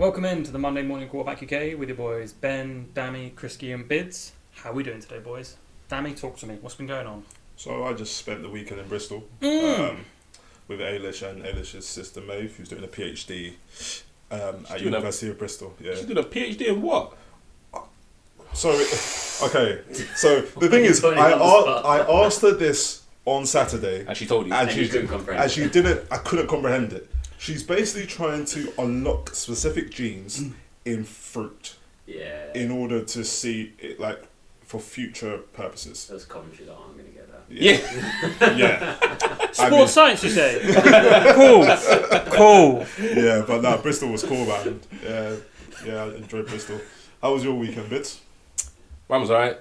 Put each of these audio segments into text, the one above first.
Welcome in to the Monday Morning Quarterback UK with your boys Ben, Dami, Kriski and Bids. How are we doing today, boys? Dami, talk to me. What's been going on? So I just spent the weekend in Bristol with Ailish and Ailish's sister Maeve, who's doing a PhD at University of Bristol. Yeah. She's doing a PhD in what? So, okay. So the thing is, I asked her this on Saturday, And she told you. and you couldn't comprehend and she didn't. I couldn't comprehend it. She's basically trying to unlock specific genes in fruit in order to see it, like, for future purposes. That's commentary that I'm going to get that. Yeah. Yeah. Sports science, you say? Cool. Yeah, but no, Bristol was cool, man. Yeah, I enjoyed Bristol. How was your weekend, Bits? Mine was alright.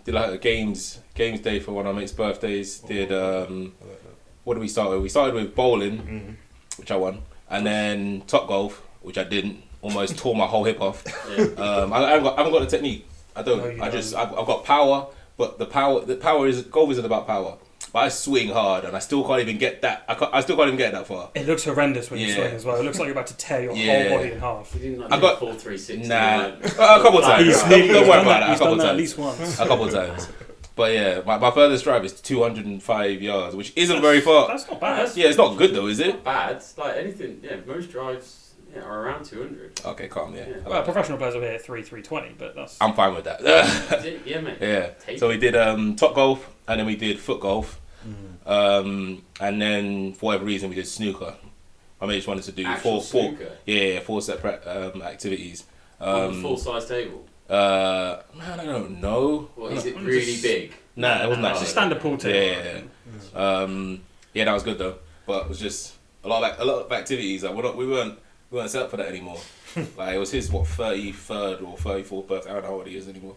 Did like a games day for one of my mates' birthdays. What did we start with? We started with bowling, which I won, and then top golf, which I didn't. Almost tore my whole hip off. Yeah. I haven't got the technique. I don't. No, I've got power, but the power is golf isn't about power. But I swing hard, and I still can't even get that. I still can't even get that far. It looks horrendous when you swing as well. It looks like you're about to tear your whole body in half. You didn't I got full 360. Nah, a couple times. Don't worry about that. He's done that at least once. A couple times. But yeah, my furthest drive is 205 yards, which isn't very far. That's not bad. Yeah, it's not good though, is it? Not bad. It's like anything. Yeah, most drives are around 200. Okay, calm, yeah. Well, professional players will hit 320, but that's... I'm fine with that. Yeah, mate. Yeah. Take So we did top golf, and then we did foot golf, and then for whatever reason we did snooker. My mate just wanted to do Actual snooker? four separate activities. On a full-size table. Man, I don't know. What, is it really big? Nah, it wasn't It's a actually. standard pool table. Yeah, that was good though. But it was just a lot of activities. Like we weren't set up for that anymore. Like it was his 33rd or 34th birthday. I don't know what he is anymore.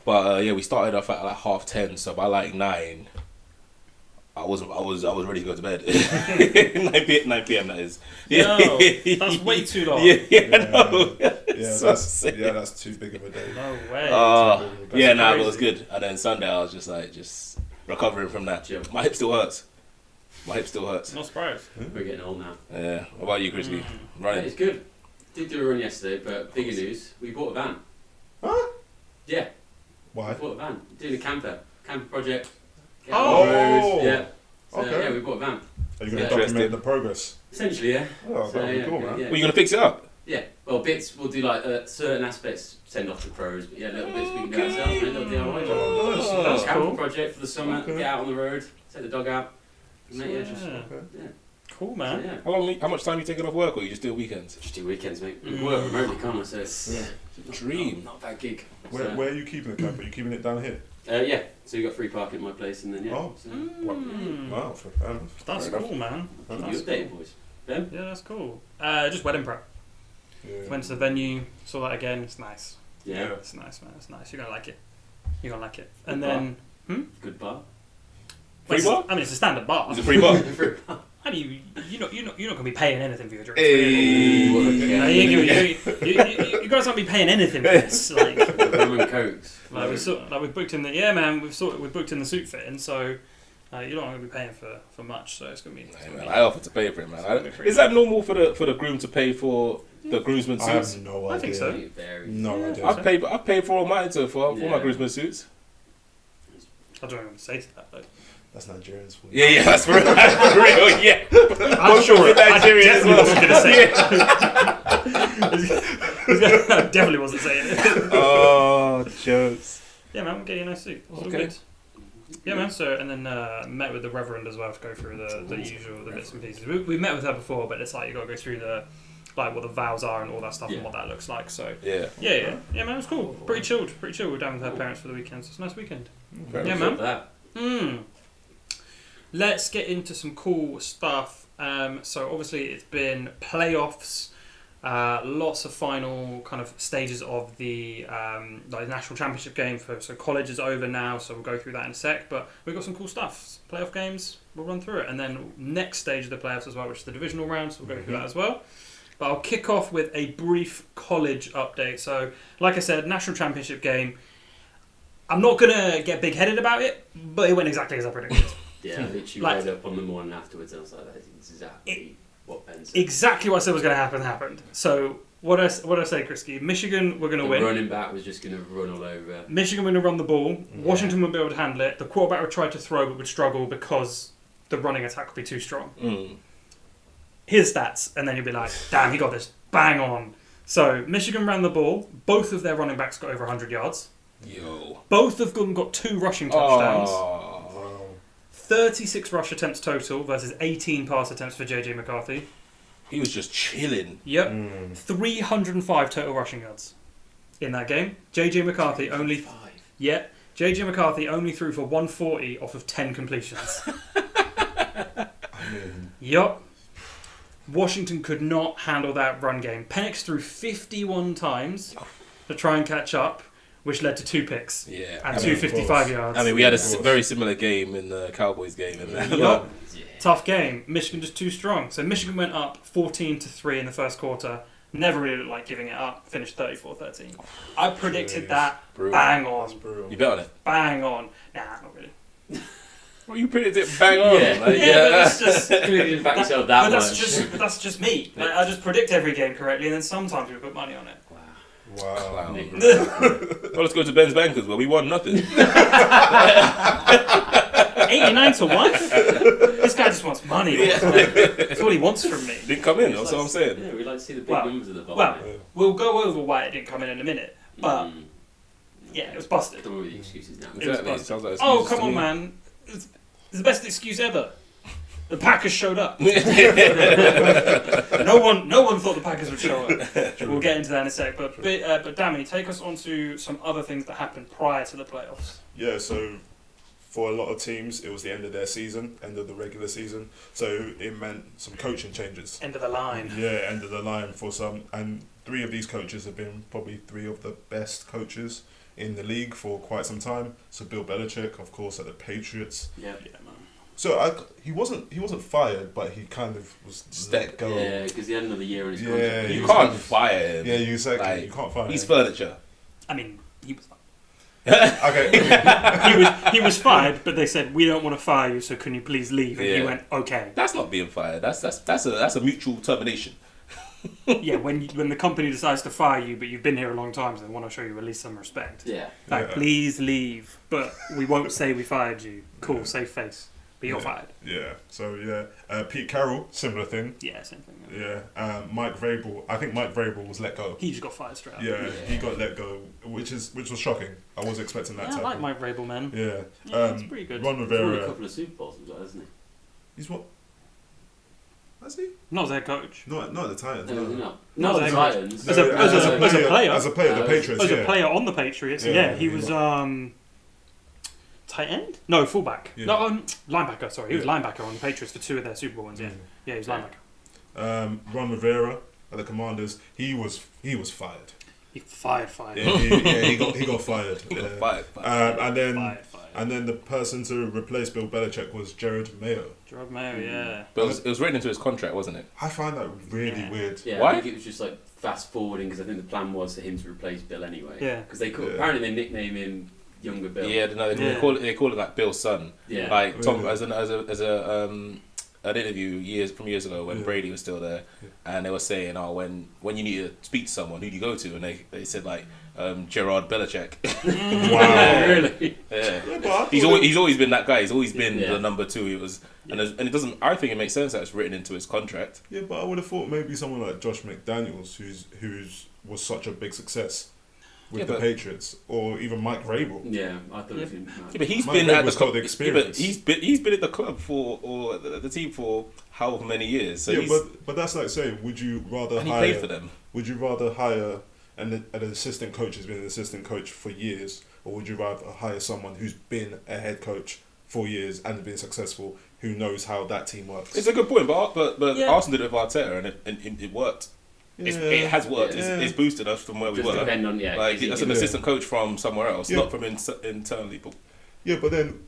But we started off at like 10:30. So by like 9, I was ready to go to bed. 9 p.m. that is. No, that's way too long. Yeah, no. That's too big of a day. No way. But it crazy. was good. And then Sunday I was just recovering from that. Yeah. My hip still hurts. Not surprised. We're getting old now. Yeah. What about you, Kriski? Yeah, Right. it's good. Did do a run yesterday, but bigger news. We bought a van. Huh? Yeah, Why? we bought a van. Doing a camper project. Get Oh. on the road. Yeah. So, Okay. yeah, we bought a van. Are you going to Yeah. document the progress? Essentially, yeah. Oh, that'd be cool, man. Yeah. Well, you gonna fix it up? Yeah, well, bits we'll do like certain aspects send off to pros, but yeah, little bits we can do ourselves, make little DIY job. Oh, nice. That's Camper cool. project for the summer, Okay. get out on the road, take the dog out. Mate, yeah, just, Yeah. yeah. Cool, So, man. yeah. How much time you taking off work, or you just do weekends? Just do weekends, mate. We work remotely, can't I? So it's Dream. Not a bad gig. Where are you keeping the camper? Are you keeping it down here? Yeah, so you got free parking at my place, and then yeah. Oh. So, Wow, fair enough. That's Fair cool, man. keep That's you updated, boys. Ben? Yeah, that's cool. Just wedding prep. Yeah. Went to the venue, saw that again. It's nice. Yeah. It's nice, man. It's nice. You're gonna like it. And then, Good bar. Free bar? I mean, it's a standard bar. Is it free bar? I mean, you're not gonna be paying anything for your drinks. Hey. No, you guys aren't be paying anything for this. Like, Rum and Cokes. we booked in the we booked in the suit fitting, so you're not gonna be paying for much. So it's gonna be. Hey, man, I offered to pay for it, man. Is that normal for the groom to pay for the groomsman I suits? have no idea. I think so. It varies. No idea. I've paid for all mine so far, for my Yeah. groomsman suits. I don't know what to say to that. But That's Nigerians for you. Yeah, that's for real. Yeah. I'm sure with Nigerians as definitely well. wasn't gonna say it. I definitely wasn't saying it. Oh, jokes. Yeah, man, we'll get you a nice suit. It's all Okay. good. Yeah, man. So and then met with the Reverend as well to go through the usual bits and pieces. We've met with her before, but it's like you got to go through the what the vows are and all that stuff and what that looks like. So Yeah. yeah, man, it was cool. Pretty chilled. We're down with her parents for the weekend, so it's a nice weekend. Fair Yeah, enough. man. That. Let's get into some cool stuff. So obviously it's been playoffs, lots of final kind of stages of the national championship game so college is over now, so we'll go through that in a sec. But we've got some cool stuff. Playoff games, we'll run through it, and then next stage of the playoffs as well, which is the divisional round. So we'll go through that as well. But I'll kick off with a brief college update. So, like I said, national championship game. I'm not gonna get big-headed about it, but it went exactly as I predicted. Yeah, I literally Like- read up on the morning afterwards and I was like, that's exactly what Ben said. Exactly what I said was going to happen happened. So what I say, Kriski? Michigan were going to The win. running back was just going to run all over. Michigan were going to run the ball. Yeah. Washington would be able to handle it. The quarterback would try to throw but would struggle because the running attack would be too strong. Here's stats, and then you'll be like, damn, he got this bang on. So Michigan ran the ball. Both of their running backs got over 100 yards. Yo. Both of them got 2 rushing touchdowns. Oh. Wow. 36 rush attempts total versus 18 pass attempts for JJ McCarthy. He was just chilling. Yep. 305 total rushing yards in that game. JJ McCarthy only... 5. Yeah. JJ McCarthy only threw for 140 off of 10 completions. Yup. Washington could not handle that run game. Penix threw 51 times to try and catch up, which led to 2 picks Yeah. and 255 yards. I mean, we had a very similar game in the Cowboys game. And Yup. Tough game. Michigan just too strong. So Michigan went up 14-3 in the first quarter. Never really looked like giving it up. Finished 34-13. I predicted that. Brutal. Bang on. You bet on it? Bang on. Nah, not really. Well, you predicted it bang on. Yeah. Like, Yeah, but that's just... You didn't back yourself that But much. that's just me. Like, I just predict every game correctly, and then sometimes we put money on it. Wow. Clown. Nick. Well, let's go to Ben's Bankers where we won nothing. 89 to 1? This guy just wants money. That's all he wants from me. Didn't come in, that's what I'm saying. Yeah, we like to see the big Well, numbers at the bottom. Well, mate. we'll go over why it didn't come in a minute. But, yeah, it was busted. Don't worry with the excuses now. Exactly. busted. Sounds like Oh, excuses come to on, me. man. It's the best excuse ever. The Packers showed up. No one thought the Packers would show up. We'll get into that in a sec. But Dami, take us on to some other things that happened prior to the playoffs. Yeah, so for a lot of teams, it was the end of their season, end of the regular season. So it meant some coaching changes. End of the line. Yeah, end of the line for some. And 3 of these coaches have been probably 3 of the best coaches in the league for quite some time. So Bill Belichick, of course, at the Patriots. Yeah, man. So he wasn't fired, but he kind of was let go. Yeah, because he had another year in his Yeah, contract. You he can't fire him. Yeah, exactly. Like, you can't fire He's him. furniture. I mean, he was fine. Okay. he was fired, but they said, we don't want to fire you, so can you please leave? And he Yeah. went, okay. That's not being fired. That's a mutual termination. Yeah, when the company decides to fire you, but you've been here a long time, so they want to show you at least some respect. Yeah. Like, Yeah. please leave, but we won't say we fired you. Cool, save face. But you're fired. Yeah. So Pete Carroll, similar thing. Yeah, same thing. Yeah. Mike Vrabel. I think Mike Vrabel was let go. He just got fired straight up. Yeah, he got let go, which was shocking. I was expecting that Yeah, to I like happen. Mike Vrabel, man. Yeah. Yeah, it's pretty good. Ron He's won a Rivera. couple of Super Bowls as well, hasn't he? He's what? Has he? Not as head coach. Not the Titans. No, No. no. No, Not the they- Titans. As a player. As a player, the Patriots. As yeah. a player on the Patriots, Yeah, yeah, he he was got- tight end? No, fullback. Yeah. No, linebacker, sorry. He was Yeah. linebacker on the Patriots for 2 of their Super Bowl ones, yeah. Yeah, he was linebacker. Ron Rivera at the Commanders. He was fired. He fired. Yeah, he got fired. He got Yeah. fired. Fired. And then the person to replace Bill Belichick was Jared Mayo. Gerard Mayo, yeah. But it was written into his contract, wasn't it? I find that really Yeah. weird. Yeah, Why? I think it was just like fast forwarding because I think the plan was for him to replace Bill anyway. Yeah. Because they Yeah. apparently they nickname him Younger Bill. Yeah, no, they Yeah. call it like Bill's son. Yeah. Like Tom Really? as an interview years ago when Yeah. Brady was still there, and they were saying, "Oh, when you need to speak to someone, who do you go to?" And they said like Gerard Belichick. Wow. Really? Yeah. Yeah, but I thought He's always been that guy. He's always been Yeah. the number 2. He was, and it doesn't. I think it makes sense that it's written into his contract. Yeah, but I would have thought maybe someone like Josh McDaniels, who's was such a big success with Yeah, the but- Patriots, or even Mike Vrabel. Yeah, I thought it was him. Yeah, but he's Mike been at the Vrabel's got club. the experience. Yeah, but he's been at the club or the team for however many years. So yeah, he's, but that's like saying, would you rather and he hire? played for them. Would you rather hire an assistant coach who's been an assistant coach for years, or would you rather hire someone who's been a head coach for years and been successful, who knows how that team works? It's a good point, but Yeah. Arsenal did it with Arteta, and it worked. It has worked. Yeah. It's boosted us from where we Just were. depend on Like that's an Yeah. assistant coach from somewhere else, Yeah. not from internally. But Yeah, but then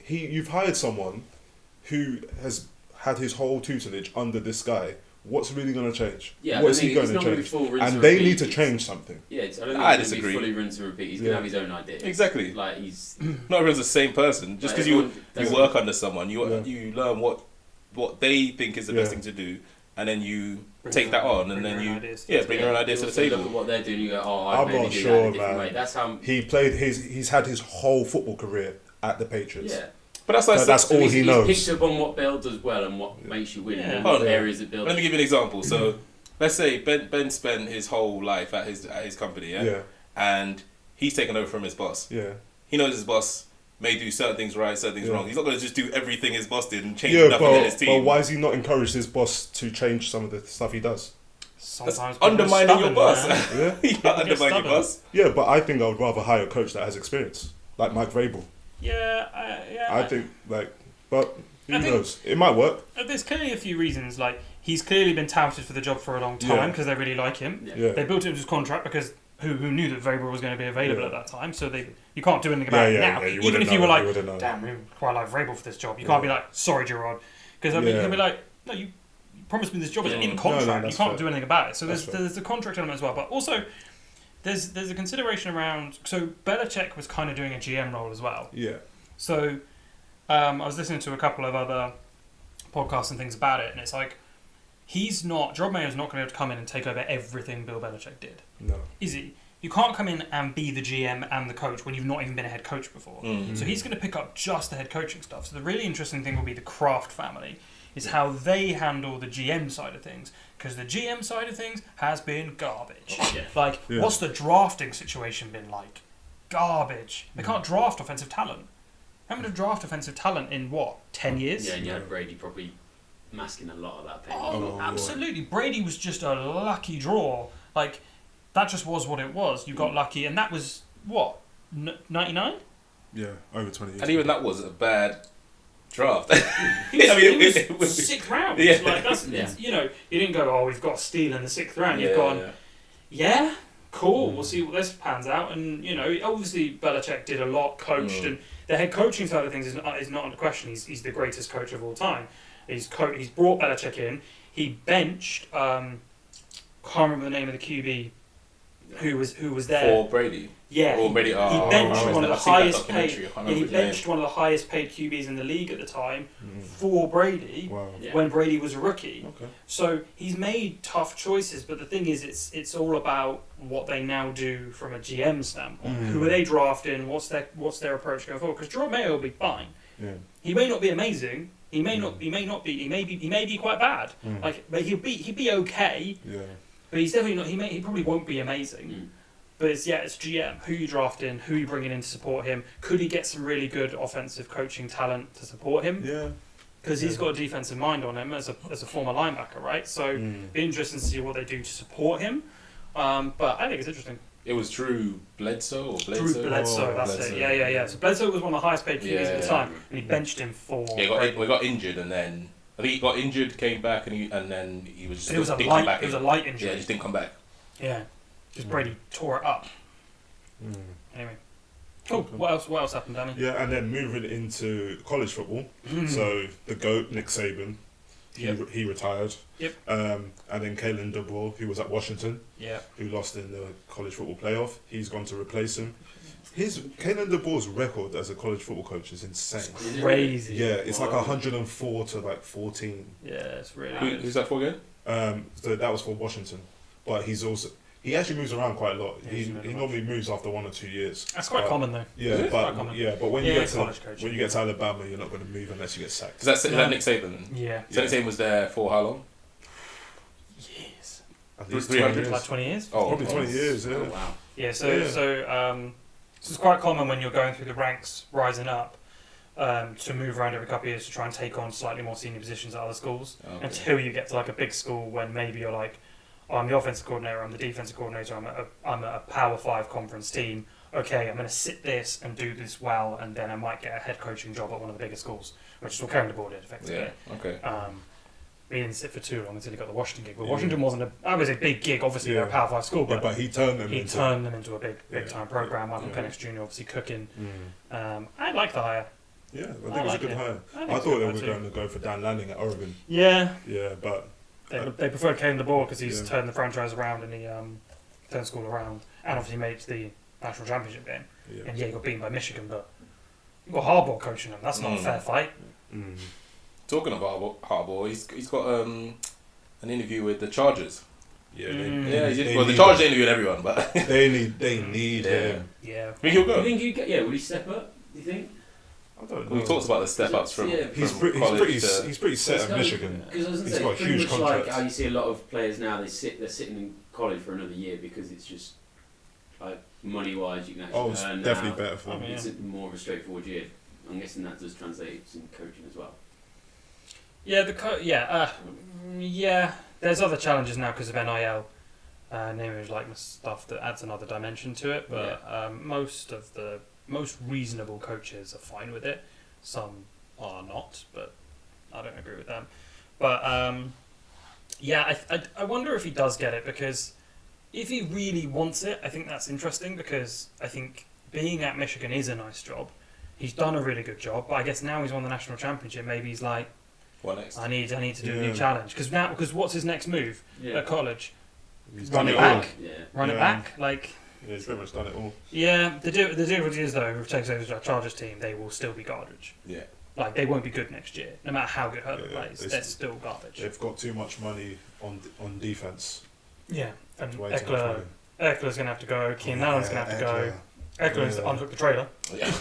you've hired someone who has had his whole tutelage under this guy. What's really going to change? Yeah, What's I he think going it's to not gonna be change? full rinse And they repeat. need to change something. Yeah, I don't think I it's going to disagree. be fully rinse and repeat. He's Yeah. going to have his own ideas. Exactly. Like he's not everyone's the same person. Just Like, because you everyone doesn't- work under someone, you Yeah. you learn what what they think is the best thing to do, and then you take that on, and then you bring your own ideas to the table. Look at what they're doing. You go, I'm not sure, man. Way. That's how He's had his whole football career at the Patriots. Yeah. But that's all he knows. He's picked up on what builds as well and what makes you win. And what areas it builds. Let me give you an example. So, let's say Ben spent his whole life at his company, and he's taken over from his boss. Yeah. He knows his boss may do certain things right, certain things wrong. He's not going to just do everything his boss did and change nothing in his team. But why has he not encouraged his boss to change some of the stuff he does? Sometimes undermining your boss. Yeah. You can't undermine your boss. Yeah, but I think I would rather hire a coach that has experience, like Mike Vrabel. I think, but who knows? It might work. There's clearly a few reasons. Like, he's clearly been touted for the job for a long time because they really like him. Yeah. They built into his contract because who knew that Vrabel was going to be available at that time? So you can't do anything about it now. Even if you were like, damn, we quite like Vrabel for this job. You can't be like, sorry, Gerard. Because he'll be like, no, you promised me this job is in contract. You can't do anything about it. So there's the contract element as well. But also, there's a consideration around. So Belichick was kind of doing a GM role as well. Yeah. So I was listening to a couple of other podcasts and things about it, and it's like Gerard Mayo's not going to be able to come in and take over everything Bill Belichick did. No. Is he? You can't come in and be the GM and the coach when you've not even been a head coach before. Mm-hmm. So he's going to pick up just the head coaching stuff. So the really interesting thing will be the Kraft family, is how they handle the GM side of things. Because the GM side of things has been garbage. What's the drafting situation been like? Garbage. They can't draft offensive talent. Haven't to draft offensive talent in 10 years? Yeah, and you had Brady probably masking a lot of that pain. Oh, absolutely. Brady was just a lucky draw. Like, that just was what it was. You got lucky, and that was, 99? Yeah, over 20 years. And even that was a bad draft. It was 6th round. Yeah. Like, that's, you didn't go, we've got Steele in the 6th round. You've gone, cool, we'll see what this pans out. And, obviously Belichick did a lot, coached, and the head coaching side of things is not under question. He's the greatest coach of all time. He's brought Belichick in. He benched, can't remember the name of the QB who was there. For Brady? Yeah. Or Brady, he benched one of the highest paid. He benched one of the highest paid QBs in the league at the time for Brady when Brady was a rookie. Okay. So he's made tough choices, but the thing is, it's all about what they now do from a GM standpoint. Who are they drafting? What's their approach going forward? Because Gerard Mayo will be fine. Yeah. He may not be amazing. He may not be. He may be quite bad. But he'd be okay. Yeah. But he's definitely not. He probably won't be amazing. But it's GM. Who you drafting? Who you bringing in to support him? Could he get some really good offensive coaching talent to support him? Yeah. Because he's got a defensive mind on him as a former linebacker, right? So be interesting to see what they do to support him. But I think it's interesting. It was Drew Bledsoe. That's it. Yeah. So Bledsoe was one of the highest paid QBs at the time, and he benched him for. Yeah, we got injured, and then I think he got injured, came back, and then he was just It was a light injury. Yeah, just didn't come back. Yeah, just Brady tore it up. Anyway, cool. What else happened, Dami? Yeah, and then moving into college football. So the GOAT, Nick Saban, he retired. Yep. And then Kalen DeBoer, who was at Washington, who lost in the college football playoff, he's gone to replace him. Kalen DeBoer's record as a college football coach is insane. It's crazy. Yeah, it's like 104 to 14. Yeah, it's really. Who's that for again? So that was for Washington, but he actually moves around quite a lot. He normally moves after 1 or 2 years. That's quite common though. Yeah, but when you get to Alabama, you're not going to move unless you get sacked. Is that Nick Saban? Yeah. So Nick Saban was there for how long? Years. At least 300 20 years. Like 20 years. Oh, Probably 20 years. Yeah. Oh, wow. Yeah. So it's quite common when you're going through the ranks, rising up, to move around every couple of years to try and take on slightly more senior positions at other schools until you get to like a big school when maybe you're like, I'm the offensive coordinator, I'm the defensive coordinator, I'm a Power 5 conference team. Okay, I'm going to sit this and do this well, and then I might get a head coaching job at one of the bigger schools, which is what Karen DeBoer did, effectively. Yeah, okay. He didn't sit for too long until he got the Washington gig. But Washington that was a big gig, obviously they're a Power 5 school, but he turned them into a big time program. Michael Penix Jr. obviously cooking. I like the hire. Yeah, I think it was a good hire. I thought they were going to go for Dan Lanning at Oregon. Yeah. Yeah, but they preferred Kalen DeBoer because he's turned the franchise around and he turned school around, and obviously made it to the national championship game. And he got beaten by Michigan, but you got Harbaugh coaching them. That's not a fair fight. Talking about Harbaugh, he's got an interview with the Chargers. Yeah, The Chargers interviewed everyone, but they need him. Yeah. Think he'll go? Do you think will he step up? Do you think? I don't know. We talked about the step ups from. He's pretty set at Michigan. Because He's got a huge contract. Like how you see a lot of players now, they're sitting in college for another year because it's just like money wise you can actually earn. It's definitely now. better for him. It's more of a straightforward year. I'm guessing that does translate in coaching as well. Yeah, yeah. There's other challenges now because of NIL, name, image, likeness stuff that adds another dimension to it. But most of the most reasonable coaches are fine with it. Some are not, but I don't agree with them. But I wonder if he does get it, because if he really wants it, I think that's interesting, because I think being at Michigan is a nice job. He's done a really good job, but I guess now he's won the national championship. Maybe he's like, what next? I need to do a new challenge, because what's his next move at college? He's Run done it all. back. Run it back. Like, yeah, he's pretty much done it all. Yeah, the difference is though, with Texas Chargers team, they will still be garbage. Yeah. Like, they won't be good next year, no matter how good Herbert plays. They're still garbage. They've got too much money on defense. Yeah, and Way too much money. Eckler's going to have to go. Keenan Allen's going to have to go. Eckler needs to unhook the trailer. Yeah.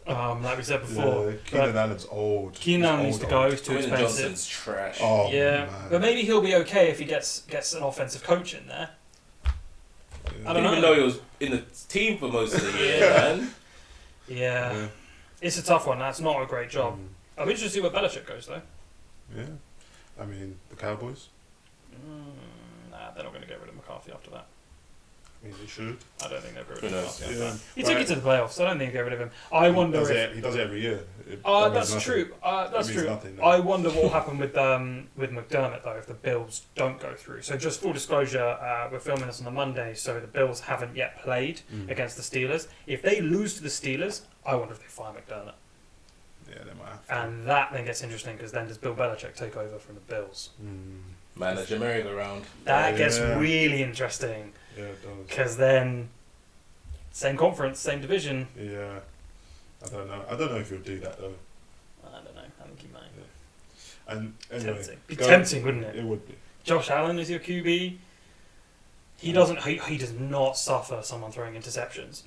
Like we said before. Yeah, Keenan Allen's old. Keenan Allen needs to go. He's too Quentin expensive. Johnson's trash. Oh, yeah, man. but maybe he'll be okay if he gets an offensive coach in there. I didn't even know he was in the team for most of the year, man. Yeah. It's a tough one. That's not a great job. I'm interested to see where Belichick goes, though. Yeah. I mean, the Cowboys? Nah, they're not going to get rid of McCarthy after that. I mean, they should. I don't think they'll get rid of McCarthy after that. He Right. took it to the playoffs. I don't think they'll get rid of him. I wonder if... He does it every year. That's true. That's true. Nothing, no. I wonder what will happen with McDermott, though, if the Bills don't go through. So just full disclosure, we're filming this on a Monday, so the Bills haven't yet played against the Steelers. If they lose to the Steelers, I wonder if they fire McDermott. Yeah, they might have to. And that then gets interesting, because then does Bill Belichick take over from the Bills? Manager merry-go-round. That gets really interesting. Yeah, it does. Because then, same conference, same division. Yeah. I don't know. I don't know if he'll do that, though. I don't know. I think he might. Yeah. And anyway, Tempting. Be tempting, wouldn't it? It would be. Josh Allen is your QB. He doesn't. He does not suffer someone throwing interceptions.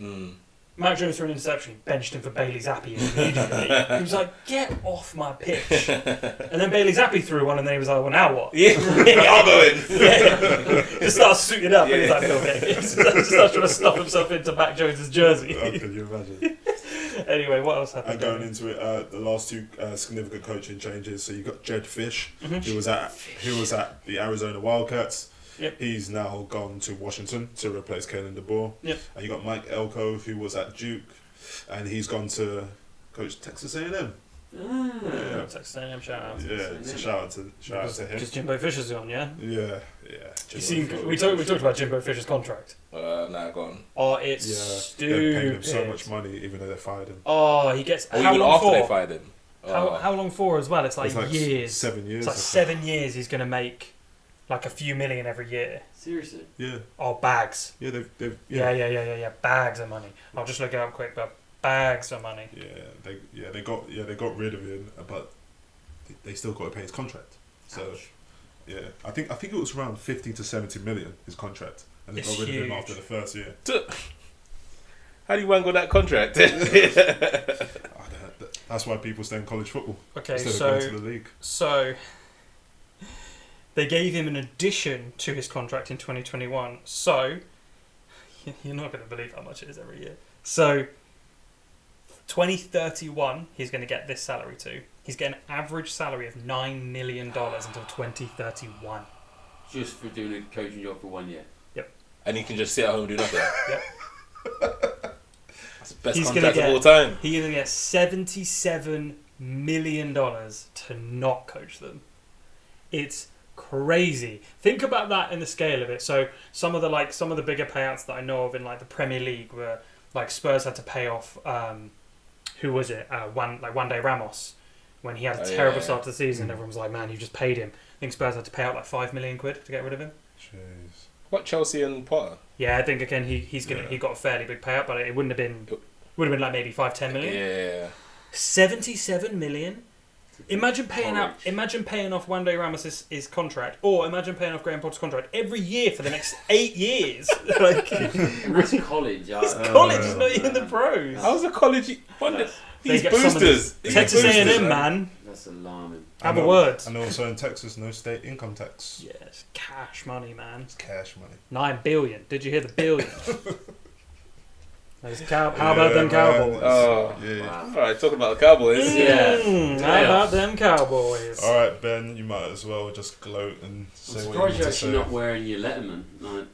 Mac Jones threw an interception. He benched him for Bailey Zappi immediately. He was like, "Get off my pitch!" And then Bailey Zappi threw one, and then he was like, "Well, now what?" Yeah, I'll go in. Just starts suiting up, and he's like, "Okay." He starts trying to stuff himself into Mac Jones's jersey. Oh, can you imagine? Anyway, what else happened? And going into it, the last two significant coaching changes. So you got Jed Fish, who was at the Arizona Wildcats. Yep. He's now gone to Washington to replace Kalen DeBoer. Yep. And you got Mike Elko, who was at Duke, and he's gone to coach Texas A&M. Yeah. Texas A&M, shout out. Yeah, so shout out to him. Because Jimbo Fisher's on, yeah. Yeah. You seen? We talked about Jimbo Fisher's contract. Nah, go on. Oh, it's They paid him stupid. so much money, even though they fired him. Oh, he gets how Even long after for? they fired him. How long for as well? It's like years. 7 years. It's like 7 years. He's going to make like a few million every year. Seriously? Yeah. Oh, bags. Yeah, they've Yeah. Bags of money. I'll just look it up quick, but bags of money. They got rid of him, but they still got to pay his contract. So, yeah, I think it was around 50 to 70 million his contract, and they got rid of him after the first year. How do you wangle that contract? That's why people stay in college football. Okay, instead of going to the league. So they gave him an addition to his contract in 2021. So you're not going to believe how much it is every year. So 2031, he's going to get this salary too. He's getting an average salary of $9 million until 2031. Just for doing a coaching job for 1 year? Yep. And he can just sit at home and do nothing? Yep. That's the best He's contract gonna of all time. He's going to get $77 million to not coach them. It's crazy. Think about that in the scale of it. So some of the bigger payouts that I know of in like the Premier League were like Spurs had to pay off who was it? Wande Ramos, when he had a terrible start to the season. Everyone was like, "Man, you just paid him." I think Spurs had to pay out like £5 million to get rid of him. Jeez. What, Chelsea and Potter? Yeah, I think again he got a fairly big payout, but it would have been like maybe 5-10 million. Yeah. 77 million Imagine paying off Wanday Ramos' his contract, or imagine paying off Graham Potter's contract every year for the next 8 years. Like, And that's college. college is not even the pros. How's a college? These get some of boosters. Texas A&M, man. That's alarming. Have a word. And also in Texas, no state income tax. Yeah, it's cash money, man. It's cash money. 9 billion. Did you hear the billion? How about them Cowboys? Oh, Yeah. Wow. all right. Talking about the Cowboys. How about them Cowboys? All right, Ben, you might as well just gloat and I'm say what you surprised need you're to actually say. not wearing your Letterman. Like,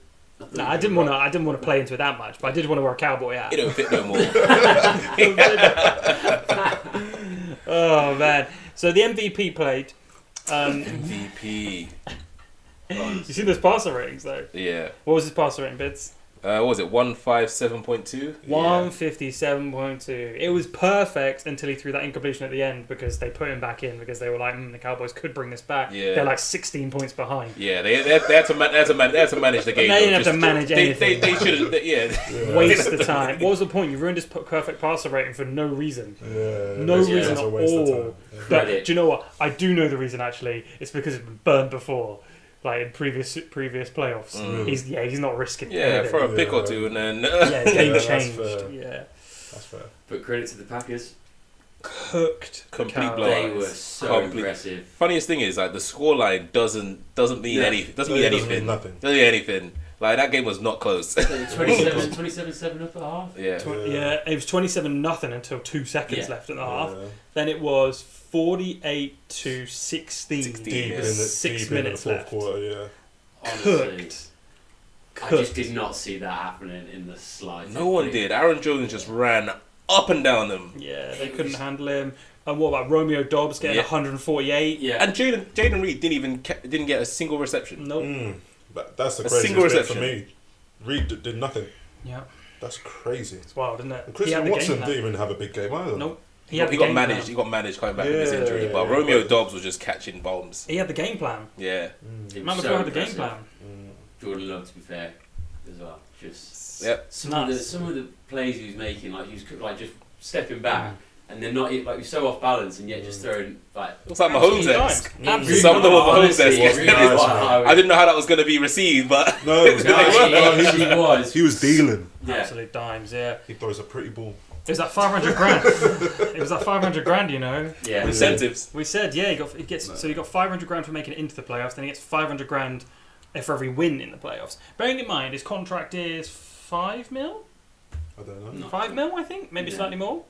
Nah, I didn't want to play into it that much, but I did want to wear a cowboy hat. It don't fit no more. Oh man! So the MVP played. MVP. You see those passer ratings though. Yeah. What was his passer rating, Bids? What was it? 157.2. 157.2. It was perfect until he threw that incompletion at the end because they put him back in because they were like, the Cowboys could bring this back. Yeah. They're like 16 points behind. Yeah, they had to manage the game. They didn't though. have to manage anything. They should have. Yeah. Waste the time. What was the point? You ruined his perfect passer rating for no reason. Yeah, No it's reason a at waste of all. time. Yeah. But Credit. do you know what? I do know the reason actually. It's because it's been burned before. Like in previous playoffs. Mm. He's not risking Yeah, anything. for a pick or two, and then Yeah, game that's changed. fair. Yeah. That's fair. But credit to the Packers. Cooked. the Complete Cowboys. blowout. They were so Complete. impressive. Funniest thing is like the scoreline doesn't mean Yeah. anything. Doesn't It mean doesn't mean anything. nothing. Doesn't mean anything. Like that game was not close. 27-7 up at half. Yeah. Yeah, it was 27-0 until 2 seconds Yeah. left in the half. Yeah. Then it was 48-16 16, with yeah. 6 Deep in the minutes fourth left. quarter, yeah. Honestly, Cooked. I just did not see that happening in the slightest. No one did. Aaron Jones just ran up and down them. Yeah, they couldn't handle him. And what about Romeo Dobbs getting Yeah. 148? Yeah. And Jaden Reed didn't get a single reception. Nope. But that's the A craziest single bit for reception. me. Reed did nothing. Yeah, That's crazy. it's wild, isn't it? And He had Christian the Watson game didn't plan. even have a big game either. Nope. He had the got game managed. plan. He got managed coming back from his Yeah, injury. But yeah. Romeo Dobbs was just catching bombs. He had the game plan. Yeah. It Man, was before so had the game impressive. plan. Jordan Love, to be fair, as well. Just Yep. some Nice. of the plays he was making, like he was like just stepping back, and then not like he was so off balance, and yet just throwing like. Looks like Absolutely Mahomes-esque. dimes. Absolutely Some of them were dimes. Mahomes-esque. Honestly, it Nice, was man. I didn't know how that was going to be received, but No, it was No, nice. it No, actually was. he was dealing. Yeah. Absolute dimes, yeah. He throws a pretty ball. It was that 500 grand. It was that 500 grand, you know. Yeah. incentives. We said, yeah, he got 500 grand for making it into the playoffs, then he gets 500 grand for every win in the playoffs. Bearing in mind, his contract is 5 mil? I don't know. No. 5 mil, I think? Maybe Yeah. slightly more?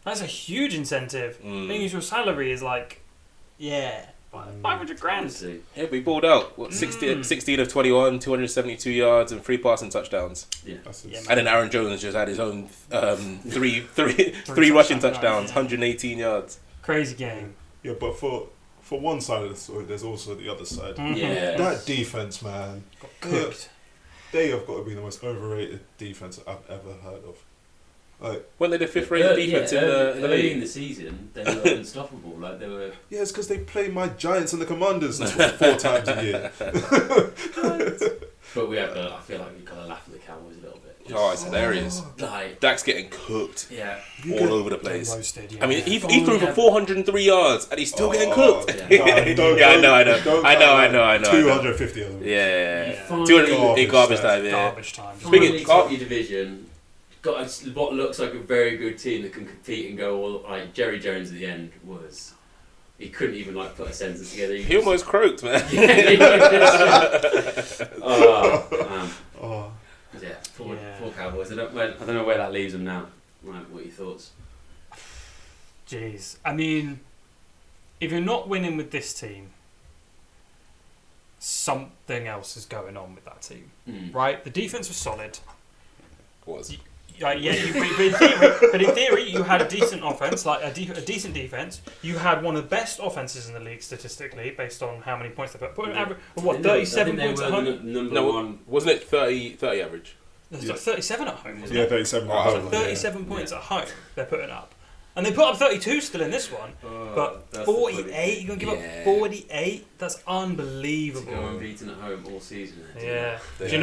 That's a huge incentive. Mm. Means your salary is like, 500 grand. Honestly. Yeah, we balled out. What, 16 of 21, 272 yards and 3 passing touchdowns. That's Yeah, his- man. And then Aaron Jones just had his own three Three rushing touchdowns, touchdowns, yeah. 118 yards. Crazy game. Yeah, but for one side of the story, there's also the other side. Mhm. Yeah. That defense, man. Cooked. They have got to be the most overrated defense I've ever heard of. Like, When they the 5th rated defense in the early in league. the season, they were unstoppable. Like they were. yeah, it's because they play my Giants and the Commanders 4 times a year. But we have. I feel like we've got to laugh at the Cowboys a little bit. Oh, it's hilarious. Like, Dak's getting cooked yeah. all over the place. Roasted, yeah. I mean, he Oh, threw for yeah. 403 yards and he's still getting cooked. Yeah. Yeah, I know. 250 of them. Yeah. Finally- 200 in garbage Time. time, yeah. Garbage time. Speaking Finally of- top your division, got what looks like a very good team that can compete and go all like Jerry Jones at the end was. He couldn't even like put a sentence together. He almost croaked, man. Oh, man. Oh, Yeah, poor Yeah. Cowboys. I don't know where that leaves them now. Like, what are your thoughts? Jeez. I mean, if you're not winning with this team, something else is going on with that team, right? The defense was solid. Was. But in theory, you had a decent offense, like a decent defense. You had one of the best offenses in the league statistically, based on how many points they put. An average of what, 37 points at home? Number one. Wasn't it 30 average? It's like 37 at home, wasn't yeah, it? 37 Oh, at so home. 37 points at home they're putting up. And they put up 32 still in this one. But That's 48, you're going to give Yeah. up 48? That's to go unbelievable. unbeaten at home all season. Yeah. Do Yeah. you